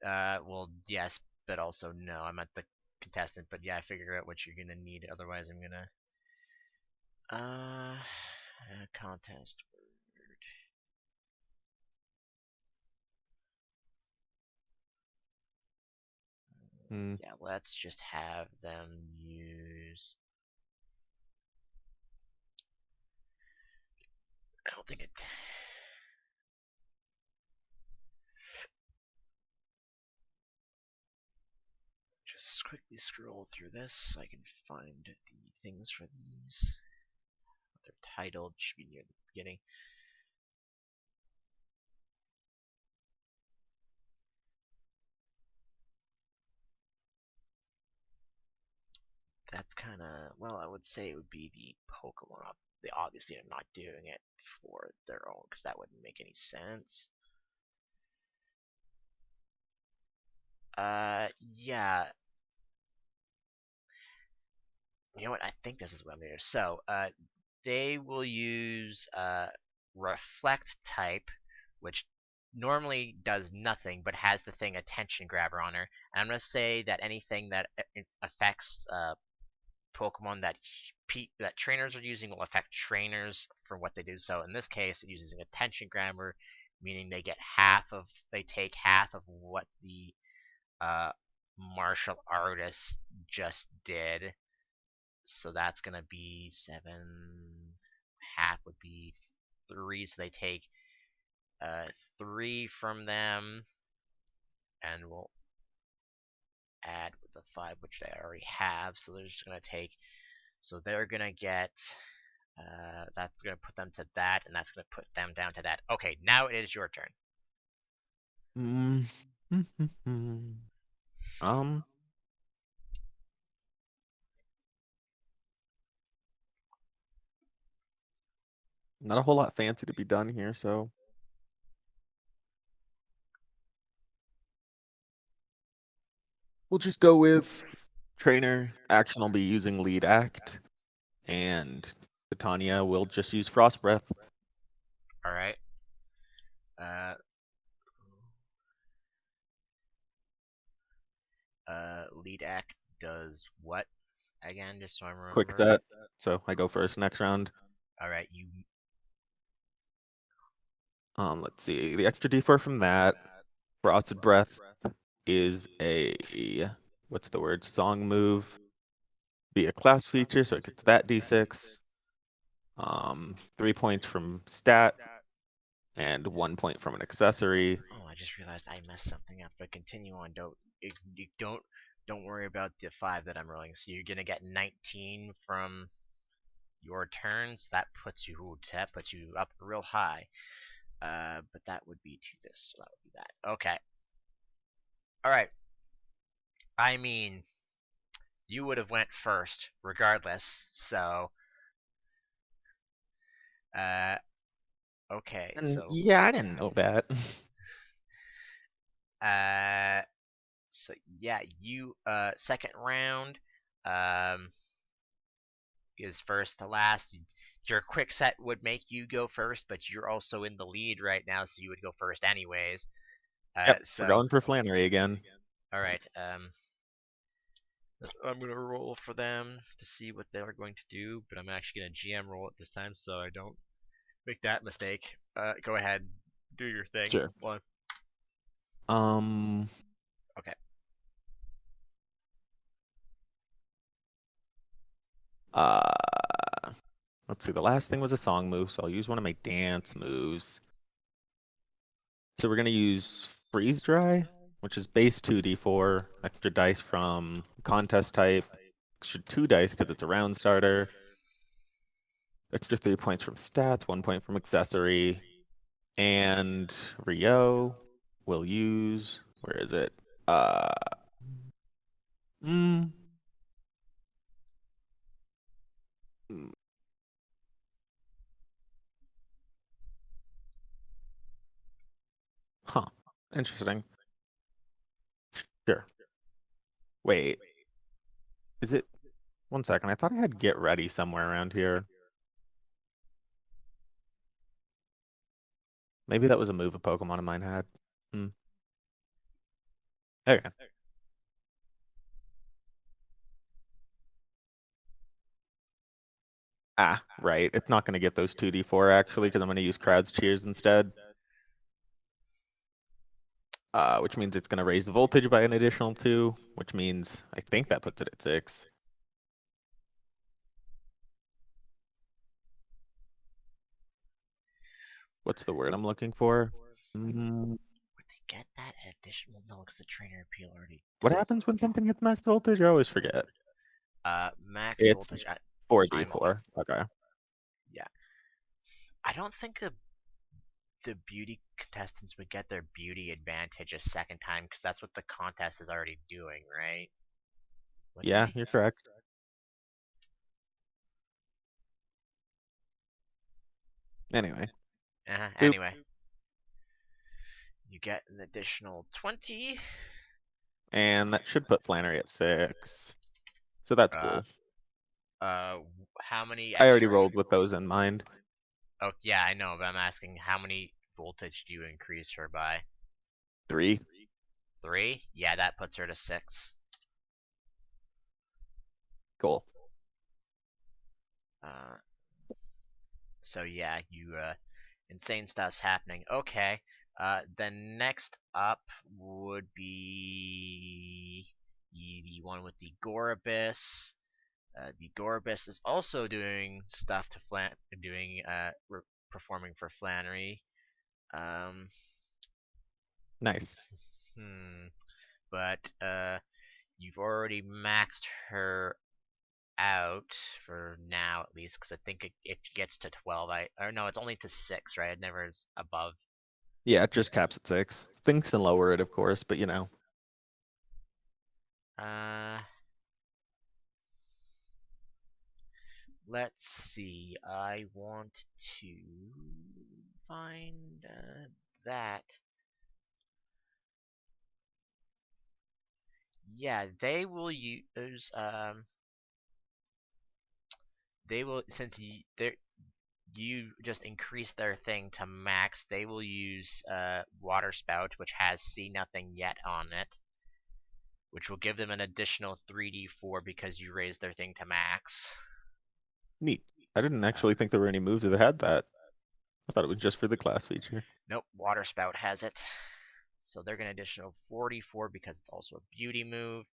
Well, yes, but also no. I'm at the contestant, but yeah, I figure out what you're gonna need. Otherwise, I'm gonna contest word. Yeah, let's just have them use. I don't think it. just quickly scroll through this so I can find the things for these. They're titled, should be near the beginning. That's kind of, well, I would say it would be the Pokemon. They obviously are not doing it for their own because that wouldn't make any sense. Yeah. You know what? I think this is what I'm gonna do. So, they will use Reflect type, which normally does nothing but has the thing Attention Grabber on her. And I'm gonna say that anything that affects Pokemon that trainers are using will affect trainers for what they do. So in this case, it uses an Attention Grabber, meaning they take half of what the uh, martial artist just did. So that's gonna be 7. Half would be 3. So they take 3 from them, and we'll add with the 5, which they already have. So they're just gonna take. So they're gonna get. That's gonna put them to that, and that's gonna put them down to that. Okay, now it is your turn. Um, not a whole lot fancy to be done here, so we'll just go with trainer. Action will be using lead act, and Titania will just use frost breath. All right. Lead act does what again? Just so I remember. Quick set. So I go first next round. All right, you. Let's see. The extra D4 from that. Frosted breath is a what's the word? Song move. Be a class feature, so it gets that D6. 3 points from stat, and 1 point from an accessory. Oh, I just realized I messed something up. But continue on. Don't worry about the 5 that I'm rolling. So you're gonna get 19 from your turns. That puts you up real high. But that would be to this. So that would be that. Okay. All right. I mean, you would have went first regardless. So, okay. And So, yeah, I didn't know that. so yeah, you second round is first to last. Your quick set would make you go first, but you're also in the lead right now, so you would go first anyways. Yep, So we're going for Flannery again. all right. I'm gonna roll for them to see what they're going to do, but I'm actually gonna GM roll it this time, so I don't make that mistake. Go ahead, do your thing. Sure. One. Okay. Let's see. The last thing was a song move, so I'll use one of my dance moves. So we're gonna use freeze dry, which is base 2d4, extra dice from contest type, extra 2 dice because it's a round starter, extra 3 points from stats, 1 point from accessory, and Rio will use, where is it? Mm, mm, huh, interesting. Sure. Wait, is it? 1 second, I thought I had get ready somewhere around here. Maybe that was a move a Pokemon of mine had. Okay. Ah, right. It's not going to get those 2d4 actually, because I'm going to use Crowd's Cheers instead. Which means it's going to raise the voltage by an additional 2, which means I think that puts it at 6. What's the word I'm looking for? Would they get that additional. No, because the trainer appeal already. What does. happens when something hits max voltage? I always forget. Max It's voltage. 4d4. Okay. Yeah. I don't think the beauty contestants would get their beauty advantage a second time because that's what the contest is already doing, right? What Yeah, beauty? you're correct. Anyway. Boop. Anyway, you get an additional 20. And that should put Flannery at 6. So that's cool. How many I already extra? rolled with those in mind. Oh, yeah, I know, but I'm asking how many voltage do you increase her by? 3. 3? Yeah, that puts her to 6. Cool. So yeah, you insane stuff's happening. Okay. Then next up would be the one with the Goribus. The Goribus is also doing stuff to performing for Flannery. Nice. But you've already maxed her out for now, at least, because I think if it gets to 12, or no, it's only to 6, right? It never is above. Yeah, it just caps at 6. Things can lower it, of course, but Let's see. I want to find that. Yeah, they will use they will, since you just increase their thing to max, they will use water spout, which has see nothing yet on it, which will give them an additional 3d4 because you raised their thing to max. Neat. I didn't actually think there were any moves that had that. I thought it was just for the class feature. Nope, water spout has it. So they're going to additional 44 because it's also a beauty move.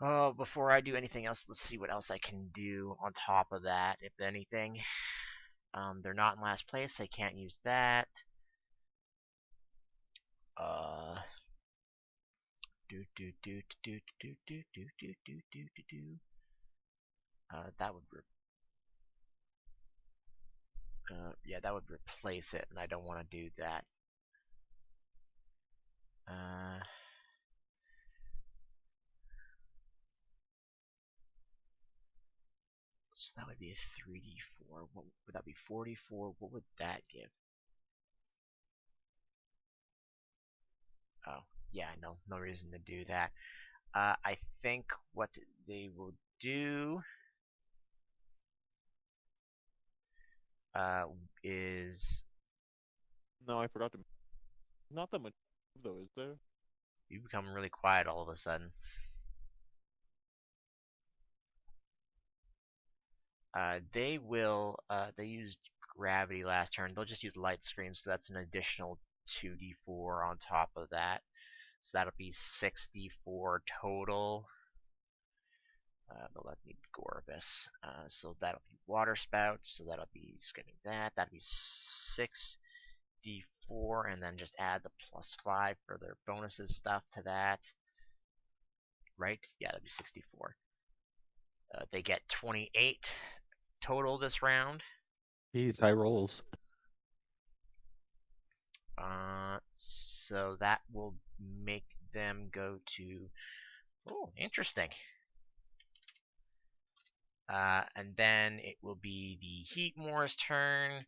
Oh, before I do anything else, let's see what else I can do on top of that, if anything. They're not in last place, I can't use that. That would yeah, that would replace it, and I don't want to do that. So that would be a 3d4. What would that be? 44. What would that give? Oh, yeah, no reason to do that. I think what they will do is. No, I forgot to. Not that much, though, is there? You become really quiet all of a sudden. They will. They used gravity last turn. They'll just use light screen, so that's an additional 2d4 on top of that. So that'll be 6d4 total. But let's need Goribus. So that'll be water spouts. So that'll be skipping that. That'll be 6d4, and then just add the +5 for their bonuses stuff to that. Right? Yeah, that'd be 64. They get 28 total this round. Jeez, high rolls. So that will make them go to. Oh, interesting. And then it will be the Heatmore's turn.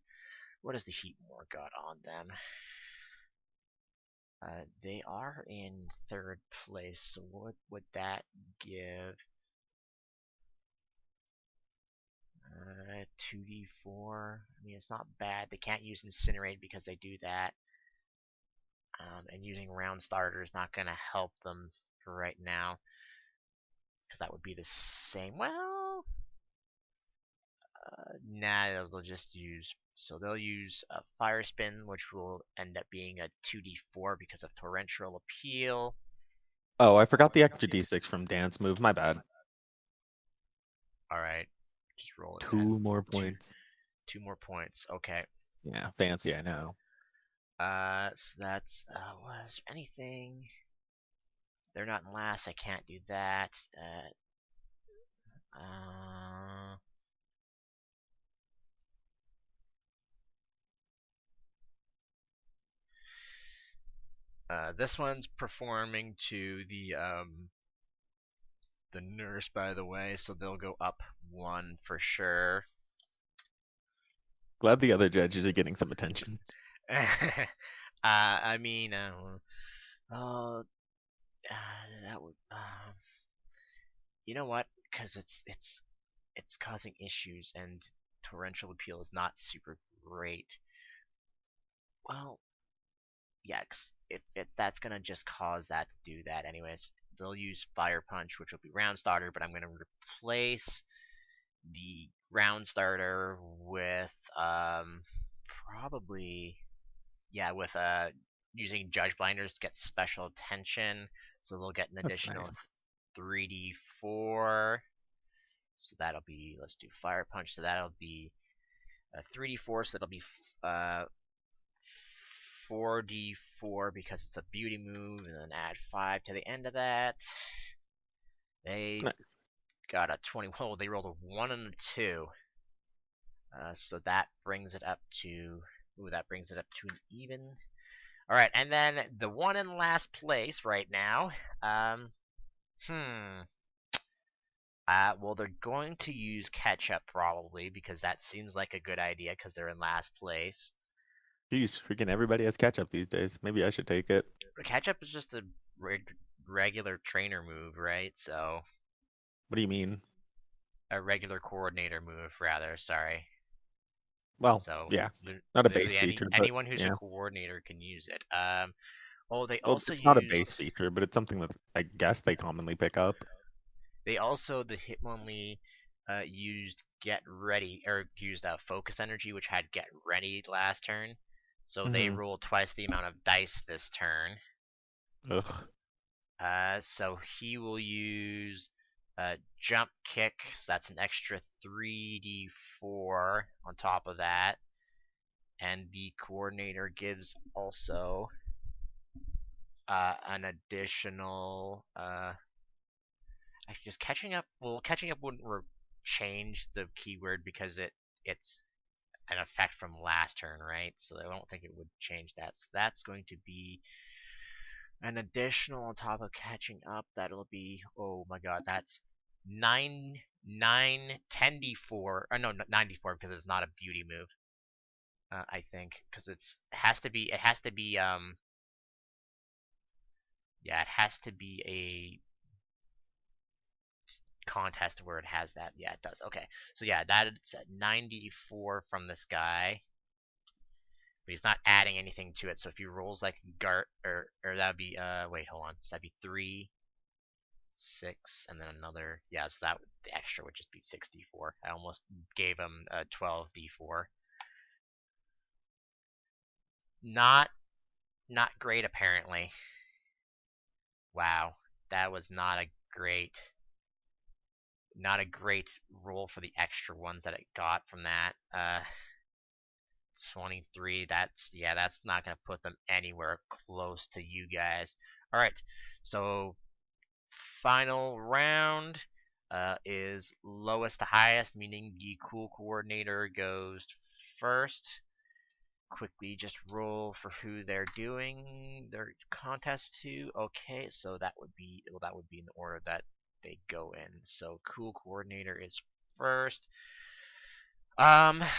What has the Heatmore got on them? They are in 3rd place, so what would that give? 2d4. I mean, it's not bad. They can't use Incinerate because they do that. And using Round Starter is not going to help them for right now, because that would be the same. Well, nah, they'll just use. So they'll use a Fire Spin, which will end up being a 2d4 because of Torrential Appeal. Oh, I forgot the extra d6 from Dance move. My bad. Alright, just roll it. 2 more points. 2 more points, okay. Yeah, fancy, I know. So that's was anything? They're not in last. I can't do that. Uh, this one's performing to the nurse, by the way, so they'll go up one for sure. Glad the other judges are getting some attention. I mean, that would, you know what? Because it's causing issues, and torrential appeal is not super great. Well, yeah, 'cause if that's gonna just cause that to do that anyways. They'll use Fire Punch, which will be round starter, but I'm gonna replace the round starter with probably with using Judge Blinders to get special attention, so they'll get an That's additional nice. 3d4. So that'll be, let's do Fire Punch. So that'll be 3d4. So that'll be 4d4 because it's a beauty move, and then add 5 to the end of that. They Nice. got a 20. Oh, they rolled a 1 and a 2. So that brings it up to an even. All right, and then the one in last place right now. Well, they're going to use ketchup probably because that seems like a good idea because they're in last place. Jeez, freaking everybody has catch-up these days. Maybe I should take it. Ketchup is just a regular trainer move, right? So What do you mean? a regular coordinator move, rather. Sorry. Well, So yeah, not a base literally feature, but anyone who's a yeah. coordinator can use it. They Well, also it's not a used base feature, but it's something that I guess they commonly pick up. the Hitmonlee used get ready or used focus energy, which had get ready last turn. So they Mm-hmm. rolled twice the amount of dice this turn. Ugh. So he will use jump kick. So that's an extra 3d4 on top of that. And the coordinator gives also an additional. Just catching up. Well, catching up wouldn't change the keyword because it's an effect from last turn, right? So I don't think it would change that. So that's going to be an additional on top of catching up. That'll be, oh my god, that's 10d4. No, 94 because it's not a beauty move. I think because it has to be it has to be a contest where it has that. Yeah, it does. Okay, so yeah, that's at 94 from this guy, but he's not adding anything to it. So if he rolls like Gart, or that'd be wait, hold on, so that'd be 3, 6, and then another. Yeah, so that the extra would just be 64. I almost gave him a 12d4. Not great apparently. Wow, that was not a great roll for the extra ones that it got from that. 23. That's not gonna put them anywhere close to you guys. All right, so final round is lowest to highest, meaning the cool coordinator goes first. Quickly just roll for who they're doing their contest to. Okay, so that would be in the order that they go in. So cool coordinator is first. I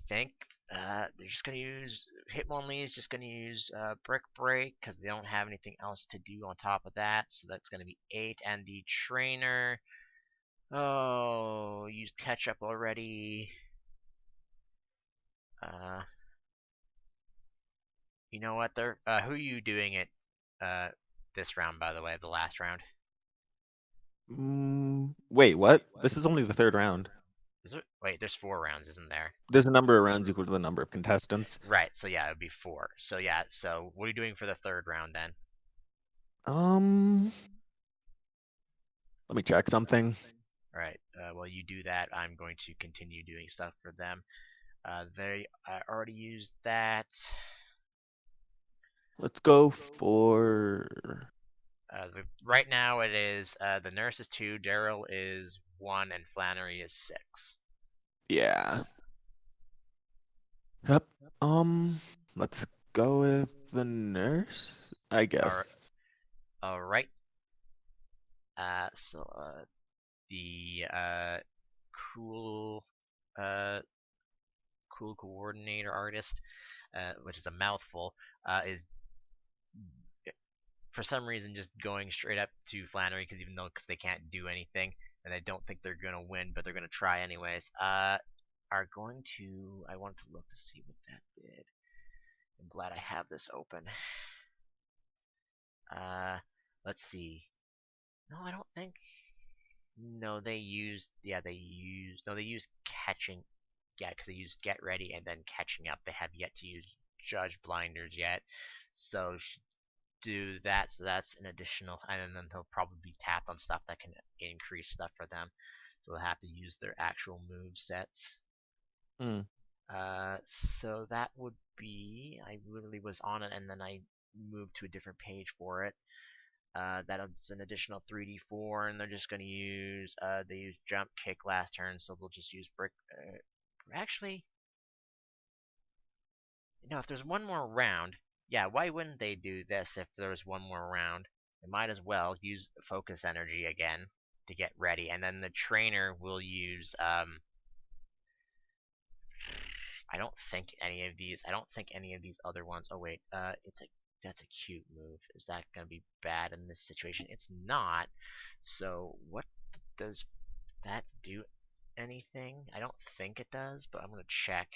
think they're just gonna use Hitmonlee is just gonna use Brick Break because they don't have anything else to do on top of that. So that's gonna be 8, and the trainer. Oh, used Ketchup already. You know what? They're who are you doing it this round, by the way, the last round? Wait, what? This is only the third round. Is it? Wait, there's 4 rounds, isn't there? There's a number of rounds equal to the number of contestants. Right. So yeah, it'd be 4. So yeah. So what are you doing for the third round then? Let me check something. All right. While you do that, I'm going to continue doing stuff for them. They already used that. Let's go for. Right now it is the nurse is 2, Daryl is 1, and Flannery is 6. Yeah. Yep. Let's go with the nurse, I guess. All right. So the cool cool coordinator artist, which is a mouthful, is for some reason just going straight up to Flannery because they can't do anything and I don't think they're gonna win, but they're gonna try anyways. Are going to. I wanted to look to see what that did. I'm glad I have this open. Let's see. No, I don't think. No, they used. Yeah, they used. No, they used catching. Yeah, because they used get ready and then catching up. They have yet to use judge blinders yet. So do that. So that's an additional. And then they'll probably be tapped on stuff that can increase stuff for them. So they'll have to use their actual move sets. Hmm. So that would be. I literally was on it and then I moved to a different page for it. That's an additional 3d4, and they're just going to use. They use jump kick last turn, so they'll just use brick. Actually, no. If there's one more round, yeah. Why wouldn't they do this if there's one more round? They might as well use focus energy again to get ready, and then the trainer will use. I don't think any of these. I don't think any of these other ones. Oh wait, that's a cute move. Is that gonna be bad in this situation? It's not. So what does that do? Anything? I don't think it does, but I'm gonna check.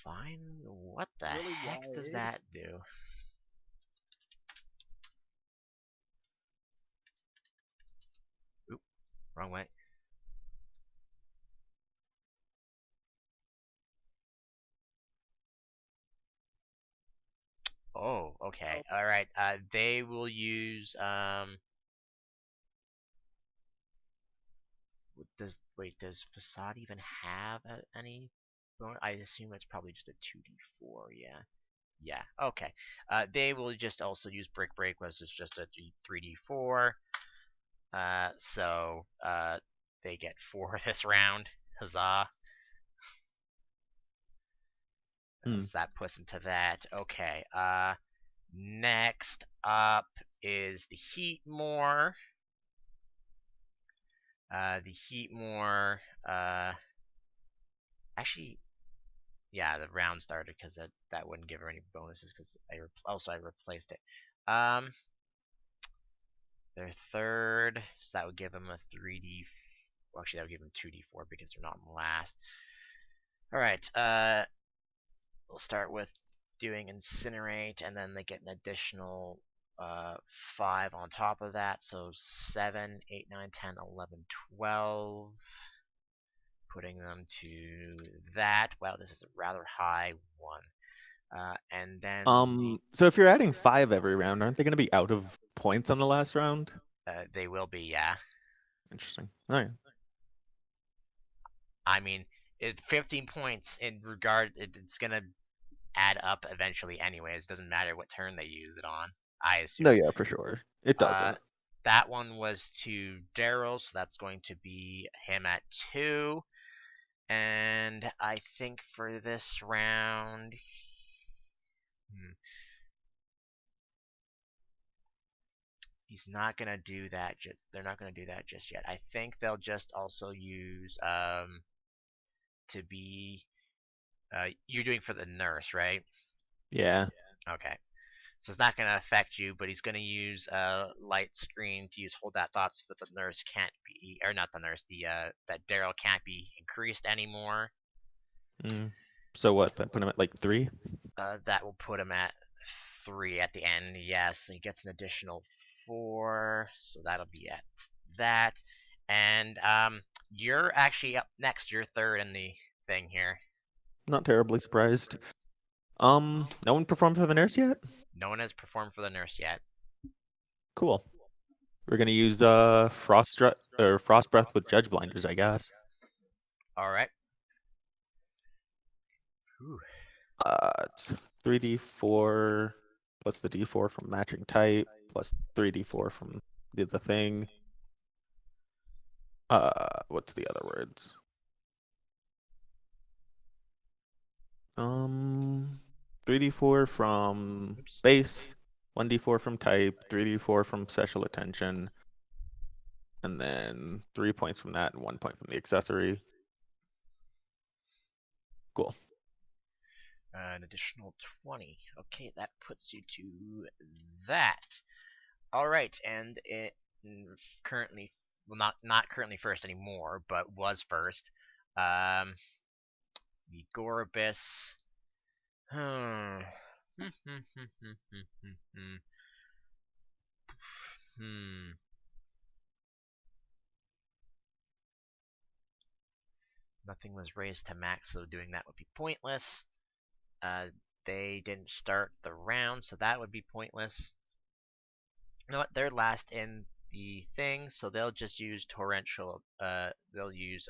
Fine. What the heck does that do? Oop, wrong way. Oh, okay. All right. They will use does facade even have any? I assume it's probably just a 2d4. Yeah. Yeah. Okay. They will just also use brick break, which is just a 3d4. So they get 4 this round. Huzzah! So that puts them to that. Okay. Next up is the Heatmore. The Heatmore. Actually, yeah, the round started because that wouldn't give her any bonuses because I replaced it. Their third, so that would give them a 3d. Well, actually, that would give them 2d4 because they're not in last. All right. We'll start with doing incinerate, and then they get an additional 5 on top of that, so 7, 8, 9, 10, 11, 12. Putting them to that. Wow, this is a rather high one. And then So if you're adding 5 every round, aren't they going to be out of points on the last round? They will be, yeah. Interesting. All right. I mean, 15 points in regard. It's gonna add up eventually, anyways. It doesn't matter what turn they use it on. I assume. No, yeah, for sure. It doesn't. That one was to Daryl, so that's going to be him at 2. And I think for this round, he's not gonna do that. They're not gonna do that just yet. I think they'll just also use to be. You're doing for the nurse, right? Yeah. Okay. So it's not going to affect you, but he's going to use light screen to use hold that thought so that the nurse can't be, or not the nurse, that Daryl can't be increased anymore. So what? That put him at like 3? That will put him at 3 at the end. Yes, so he gets an additional 4, so that'll be at that. And you're actually up next. You're third in the thing here. Not terribly surprised. No one performed for the nurse yet? No one has performed for the nurse yet. Cool. We're gonna use frost breath with judge blinders, I guess. All right. Whew. It's 3d4 plus the d4 from matching type plus 3d4 from the thing. What's the other words? 3d4 from Oops. base, 1d4 from type, 3d4 from special attention, and then 3 points from that and 1 point from the accessory. Cool. An additional 20. Okay, that puts you to that. All right, and it currently, well, not currently first anymore, but was first. The Gorbis. Hmm. Hmm. Nothing was raised to max, so doing that would be pointless. They didn't start the round, so that would be pointless. You know what? They're last in the thing, so they'll just use torrential. They'll use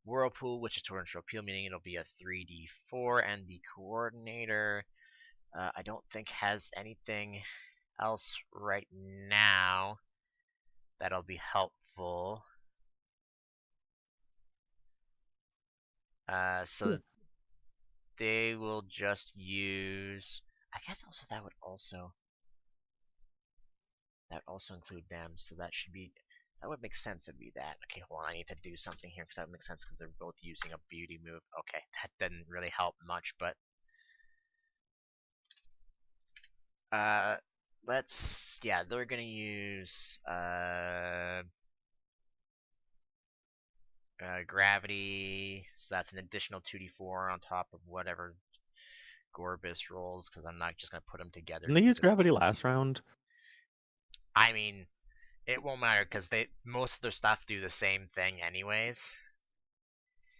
whirlpool, which is torrential appeal, meaning it'll be a 3d4, and the coordinator, I don't think has anything else right now that'll be helpful. So they will just use. I guess also that would also include them, so that should be. That would make sense. It'd be that. Okay, hold on. I need to do something here because that would make sense because they're both using a beauty move. Okay, that didn't really help much, but let's. Yeah, they're gonna use gravity. So that's an additional 2d4 on top of whatever Gorbis rolls because I'm not just gonna put them together. Didn't they use gravity last round? I mean, it won't matter because most of their stuff do the same thing anyways.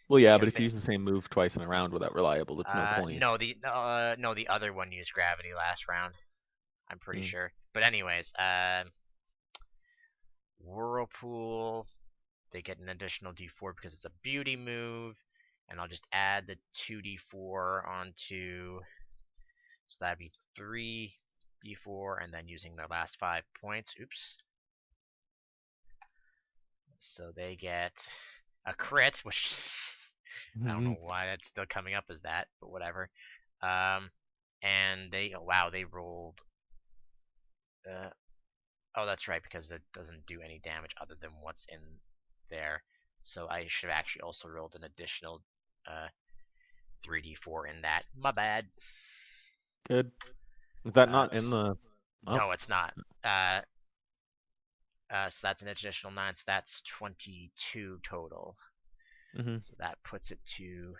Well, yeah, but Because if you use the same move twice in a round without reliable, it's no point. no, the other one used gravity last round. I'm pretty sure. But anyways, whirlpool. They get an additional d4 because it's a beauty move, and I'll just add the 2d4 onto. So that'd be 3d4, and then using their last 5 points. Oops. So they get a crit, which I don't know why that's still coming up as that, but whatever. And they, oh, wow, they rolled. Oh, that's right, because it doesn't do any damage other than what's in there. So I should have actually also rolled an additional 3d4 in that. My bad. Good. Is that not in the? Oh. No, it's not. So that's an additional 9, so that's 22 total. So that puts it to.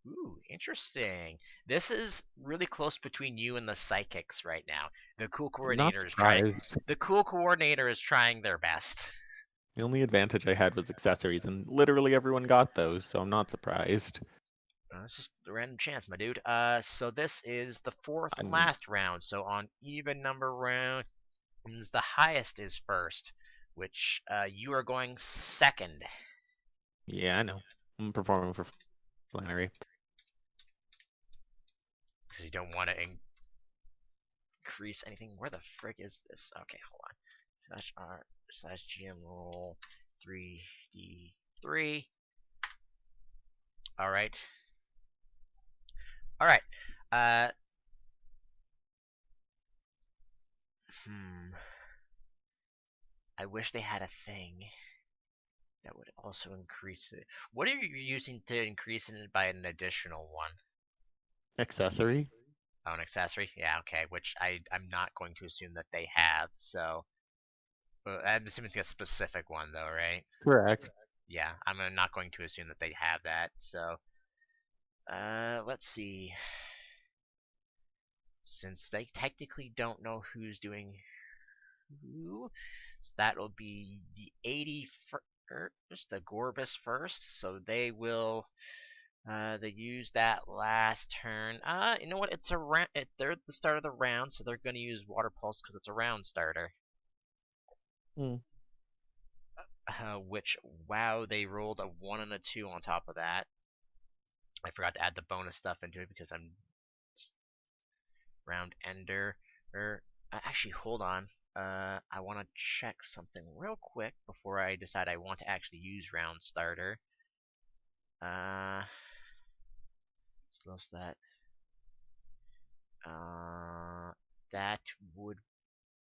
Ooh, interesting. This is really close between you and the psychics right now. The cool coordinator is trying. The cool coordinator is trying their best. The only advantage I had was accessories, and literally everyone got those, so I'm not surprised. It's just a random chance, my dude. So this is the fourth and last round. So on even number rounds, the highest is first, which you are going second. Yeah, I know. I'm performing for Flannery. Because you don't want to increase anything. Where the frick is this? Okay, hold on. /r/GM roll 3d3. All right. All right. I wish they had a thing that would also increase it. What are you using to increase it by an additional one? Accessory? Oh, an accessory? Yeah, okay. Which I'm not going to assume that they have. So I'm assuming it's a specific one, though, right? Correct. Yeah, I'm not going to assume that they have that. So let's see. Since they technically don't know who's doing who, so that will be the 81st, the Gorbis first. So they will. They use that last turn. You know what? It's a round. They're at the start of the round, so they're gonna use Water Pulse because it's a round starter. Hmm. Which, wow, they rolled a 1 and a 2 on top of that. I forgot to add the bonus stuff into it because I'm round ender. Actually, hold on. I want to check something real quick before I decide I want to actually use round starter. So that. That would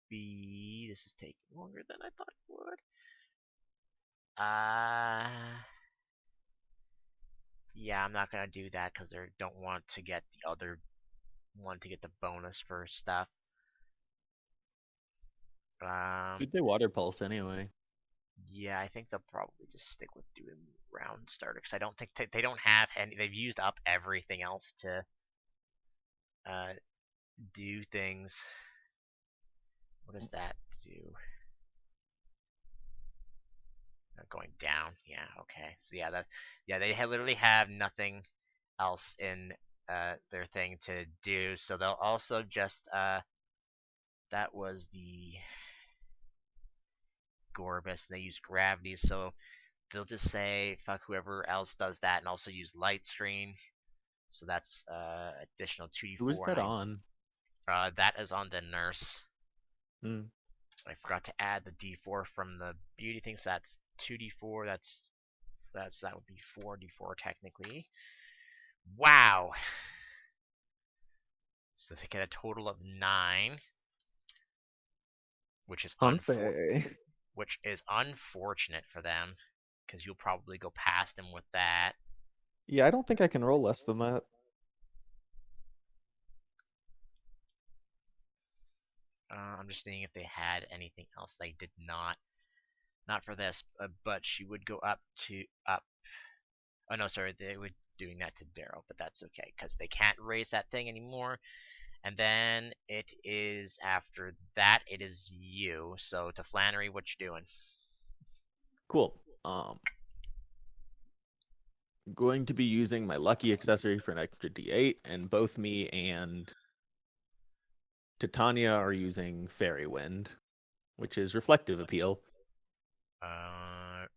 be. This is taking longer than I thought it would. Yeah, I'm not gonna do that because they don't want to get the other one to get the bonus for stuff. Who'd they water pulse anyway? Yeah, I think they'll probably just stick with doing round starter because I don't think they don't have any. They've used up everything else to do things. What does that do? Going down. Yeah. Okay. So yeah, they literally have nothing else in their thing to do. So they'll also just that was the Gorbis, and they use gravity. So they'll just say fuck whoever else does that, and also use light screen. So that's additional Who is 2d4, that and on? that is on the nurse. Hmm. I forgot to add the d4 from the beauty thing, so that's 2d4. That would be 4d4 technically. Wow. So they get a total of 9, which is Hansei. unfortunate for them, because you'll probably go past them with that. Yeah, I don't think I can roll less than that. I'm just seeing if they had anything else. They did not. Not for this, but she would go up to up. Oh no, sorry, they were doing that to Daryl, but that's okay because they can't raise that thing anymore. And then it is after that, it is you. So to Flannery, what you doing? Cool. Going to be using my lucky accessory for an extra D8, and both me and Titania are using Fairy Wind, which is reflective appeal. Uh,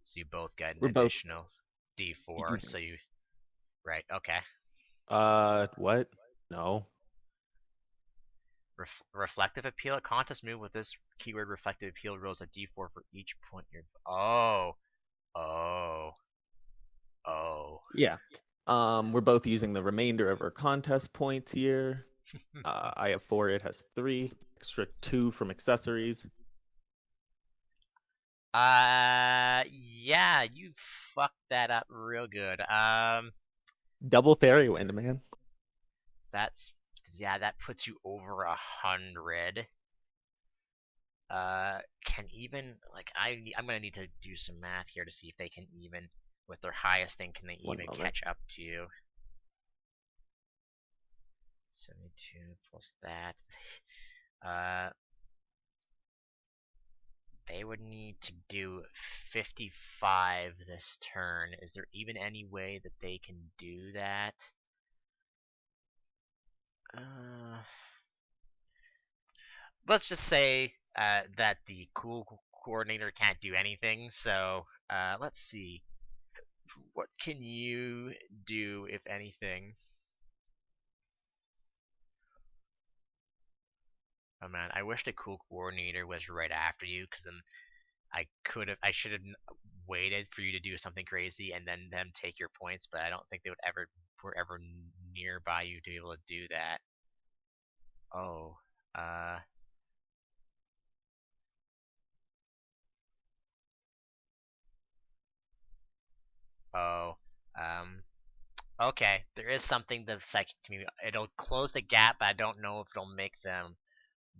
so you both get an We're both additional D4. using. So you right? Okay. What? No. Reflective appeal. A contest move with this keyword reflective appeal rolls a D4 for each point you're. Oh. Oh. Oh. Yeah. We're both using the remainder of our contest points here. I have 4, it has 3, extra 2 from accessories. Yeah, you fucked that up real good. Double Fairy Wind, man. That's yeah, that puts you over 100. Can even like I'm gonna need to do some math here to see if they can even with their highest thing. Can they One even moment. catch up to you? 72 plus that. Uh, they would need to do 55 this turn. Is there even any way that they can do that? Let's just say that the cool coordinator can't do anything. So let's see. What can you do, if anything? Oh man, I wish the cool coordinator was right after you, because then I should have waited for you to do something crazy and then them take your points, but I don't think they would were ever nearby you to be able to do that. Oh, uh, oh, um, okay. There is something that's psychic to me. It'll close the gap, but I don't know if it'll make them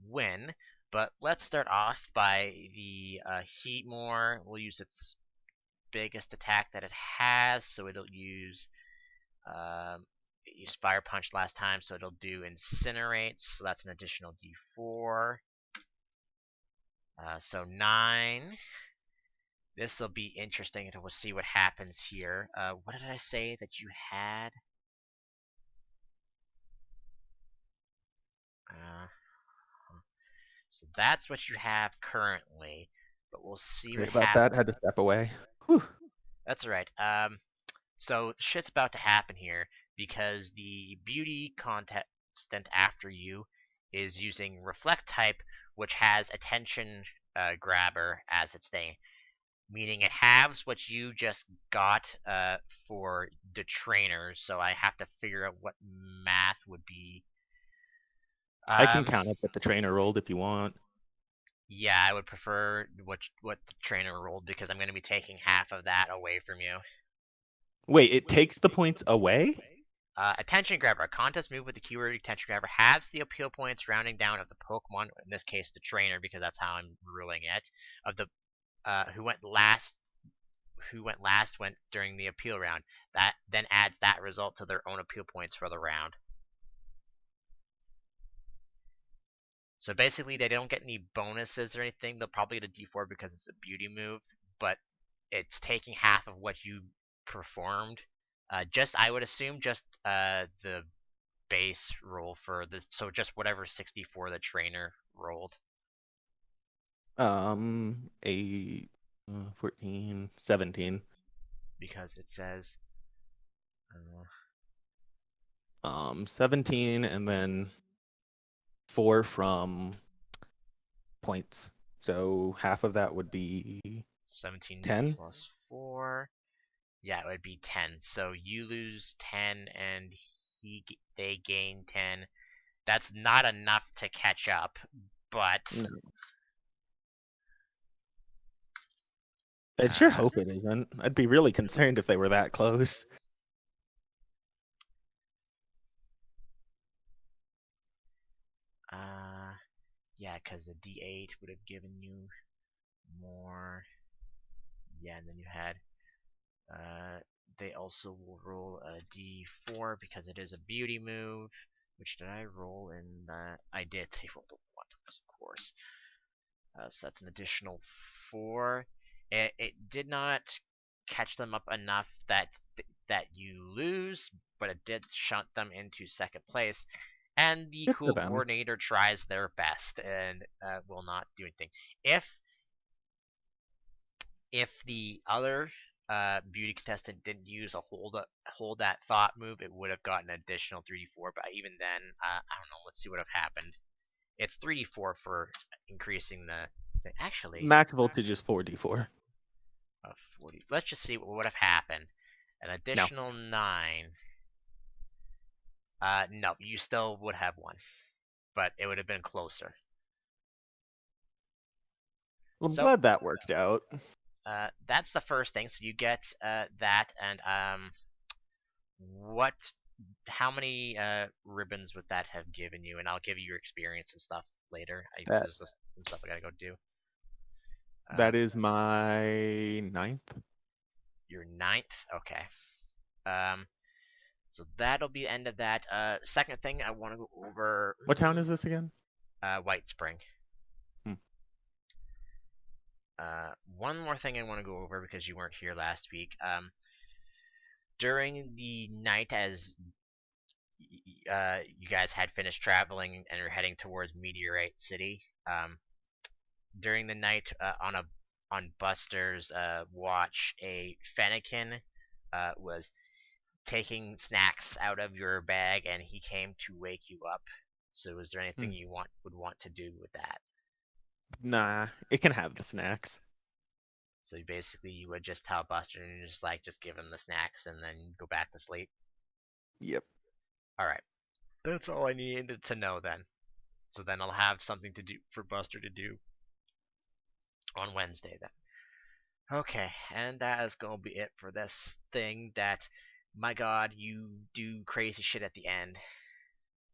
win. But let's start off by the Heatmore. We'll use its biggest attack that it has, so it'll use it used Fire Punch last time, so it'll do Incinerate, so that's an additional D4. So 9. This will be interesting, and we'll see what happens here. What did I say that you had? So that's what you have currently, but we'll see Sorry what about happens. that. Had to step away. Whew. That's all right. So shit's about to happen here because the beauty contestant after you is using reflect type, which has attention grabber as its thing, meaning it halves what you just got for the trainer. So I have to figure out what math would be. I can count up what the trainer rolled if you want. Yeah, I would prefer what the trainer rolled because I'm going to be taking half of that away from you. Wait, it takes the points away? Attention grabber. A contest move with the keyword attention grabber halves the appeal points rounding down of the Pokemon, in this case the trainer because that's how I'm ruling it, of the who went last went during the appeal round. That then adds that result to their own appeal points for the round. So basically they don't get any bonuses or anything. They'll probably get a D4 because it's a beauty move, but it's taking half of what you performed. I would assume just the base roll for this, so just whatever 64 the trainer rolled. 8, 14, 17. Because it says 17 and then 4 from points. So half of that would be 17 10. plus 4. Yeah, it would be 10. So you lose 10 and they gain 10. That's not enough to catch up, but No. I'd sure hope it isn't. I'd be really concerned if they were that close. yeah, because the D8 would have given you more. Yeah, and then you had they also will roll a D4 because it is a beauty move. Which did I roll in that? I did. They rolled a 1, of course. So that's an additional 4. It did not catch them up enough that you lose, but it did shunt them into second place. And the Good for cool them. coordinator tries their best and will not do anything. If the other beauty contestant didn't use a hold that thought move, it would have gotten an additional 3d4. But even then, I don't know. Let's see what have happened. It's 3d4 for increasing the thing. Actually, Max voltage is 4d4. 40. Let's just see what would have happened. An additional 9. No, you still would have 1, but it would have been closer. Well, I'm So, glad that worked out. that's the first thing. So you get that, and how many ribbons would that have given you? And I'll give you your experience and stuff later. There's some stuff I gotta go do. That is my 9th. Your 9th? Okay. So that'll be the end of that. Second thing I want to go over. What town is this again? White Spring. Hmm. One more thing I want to go over because you weren't here last week. During the night, as you guys had finished traveling and are heading towards Meteorite City, during the night on Buster's watch, a Fennekin was taking snacks out of your bag, and he came to wake you up. So, is there anything you would want to do with that? Nah, it can have the snacks. So basically, you would just tell Buster and just give him the snacks and then go back to sleep. Yep. All right, that's all I needed to know then. So then I'll have something to do for Buster to do on Wednesday then. Okay, and that is gonna be it for this thing. That, my God, you do crazy shit at the end.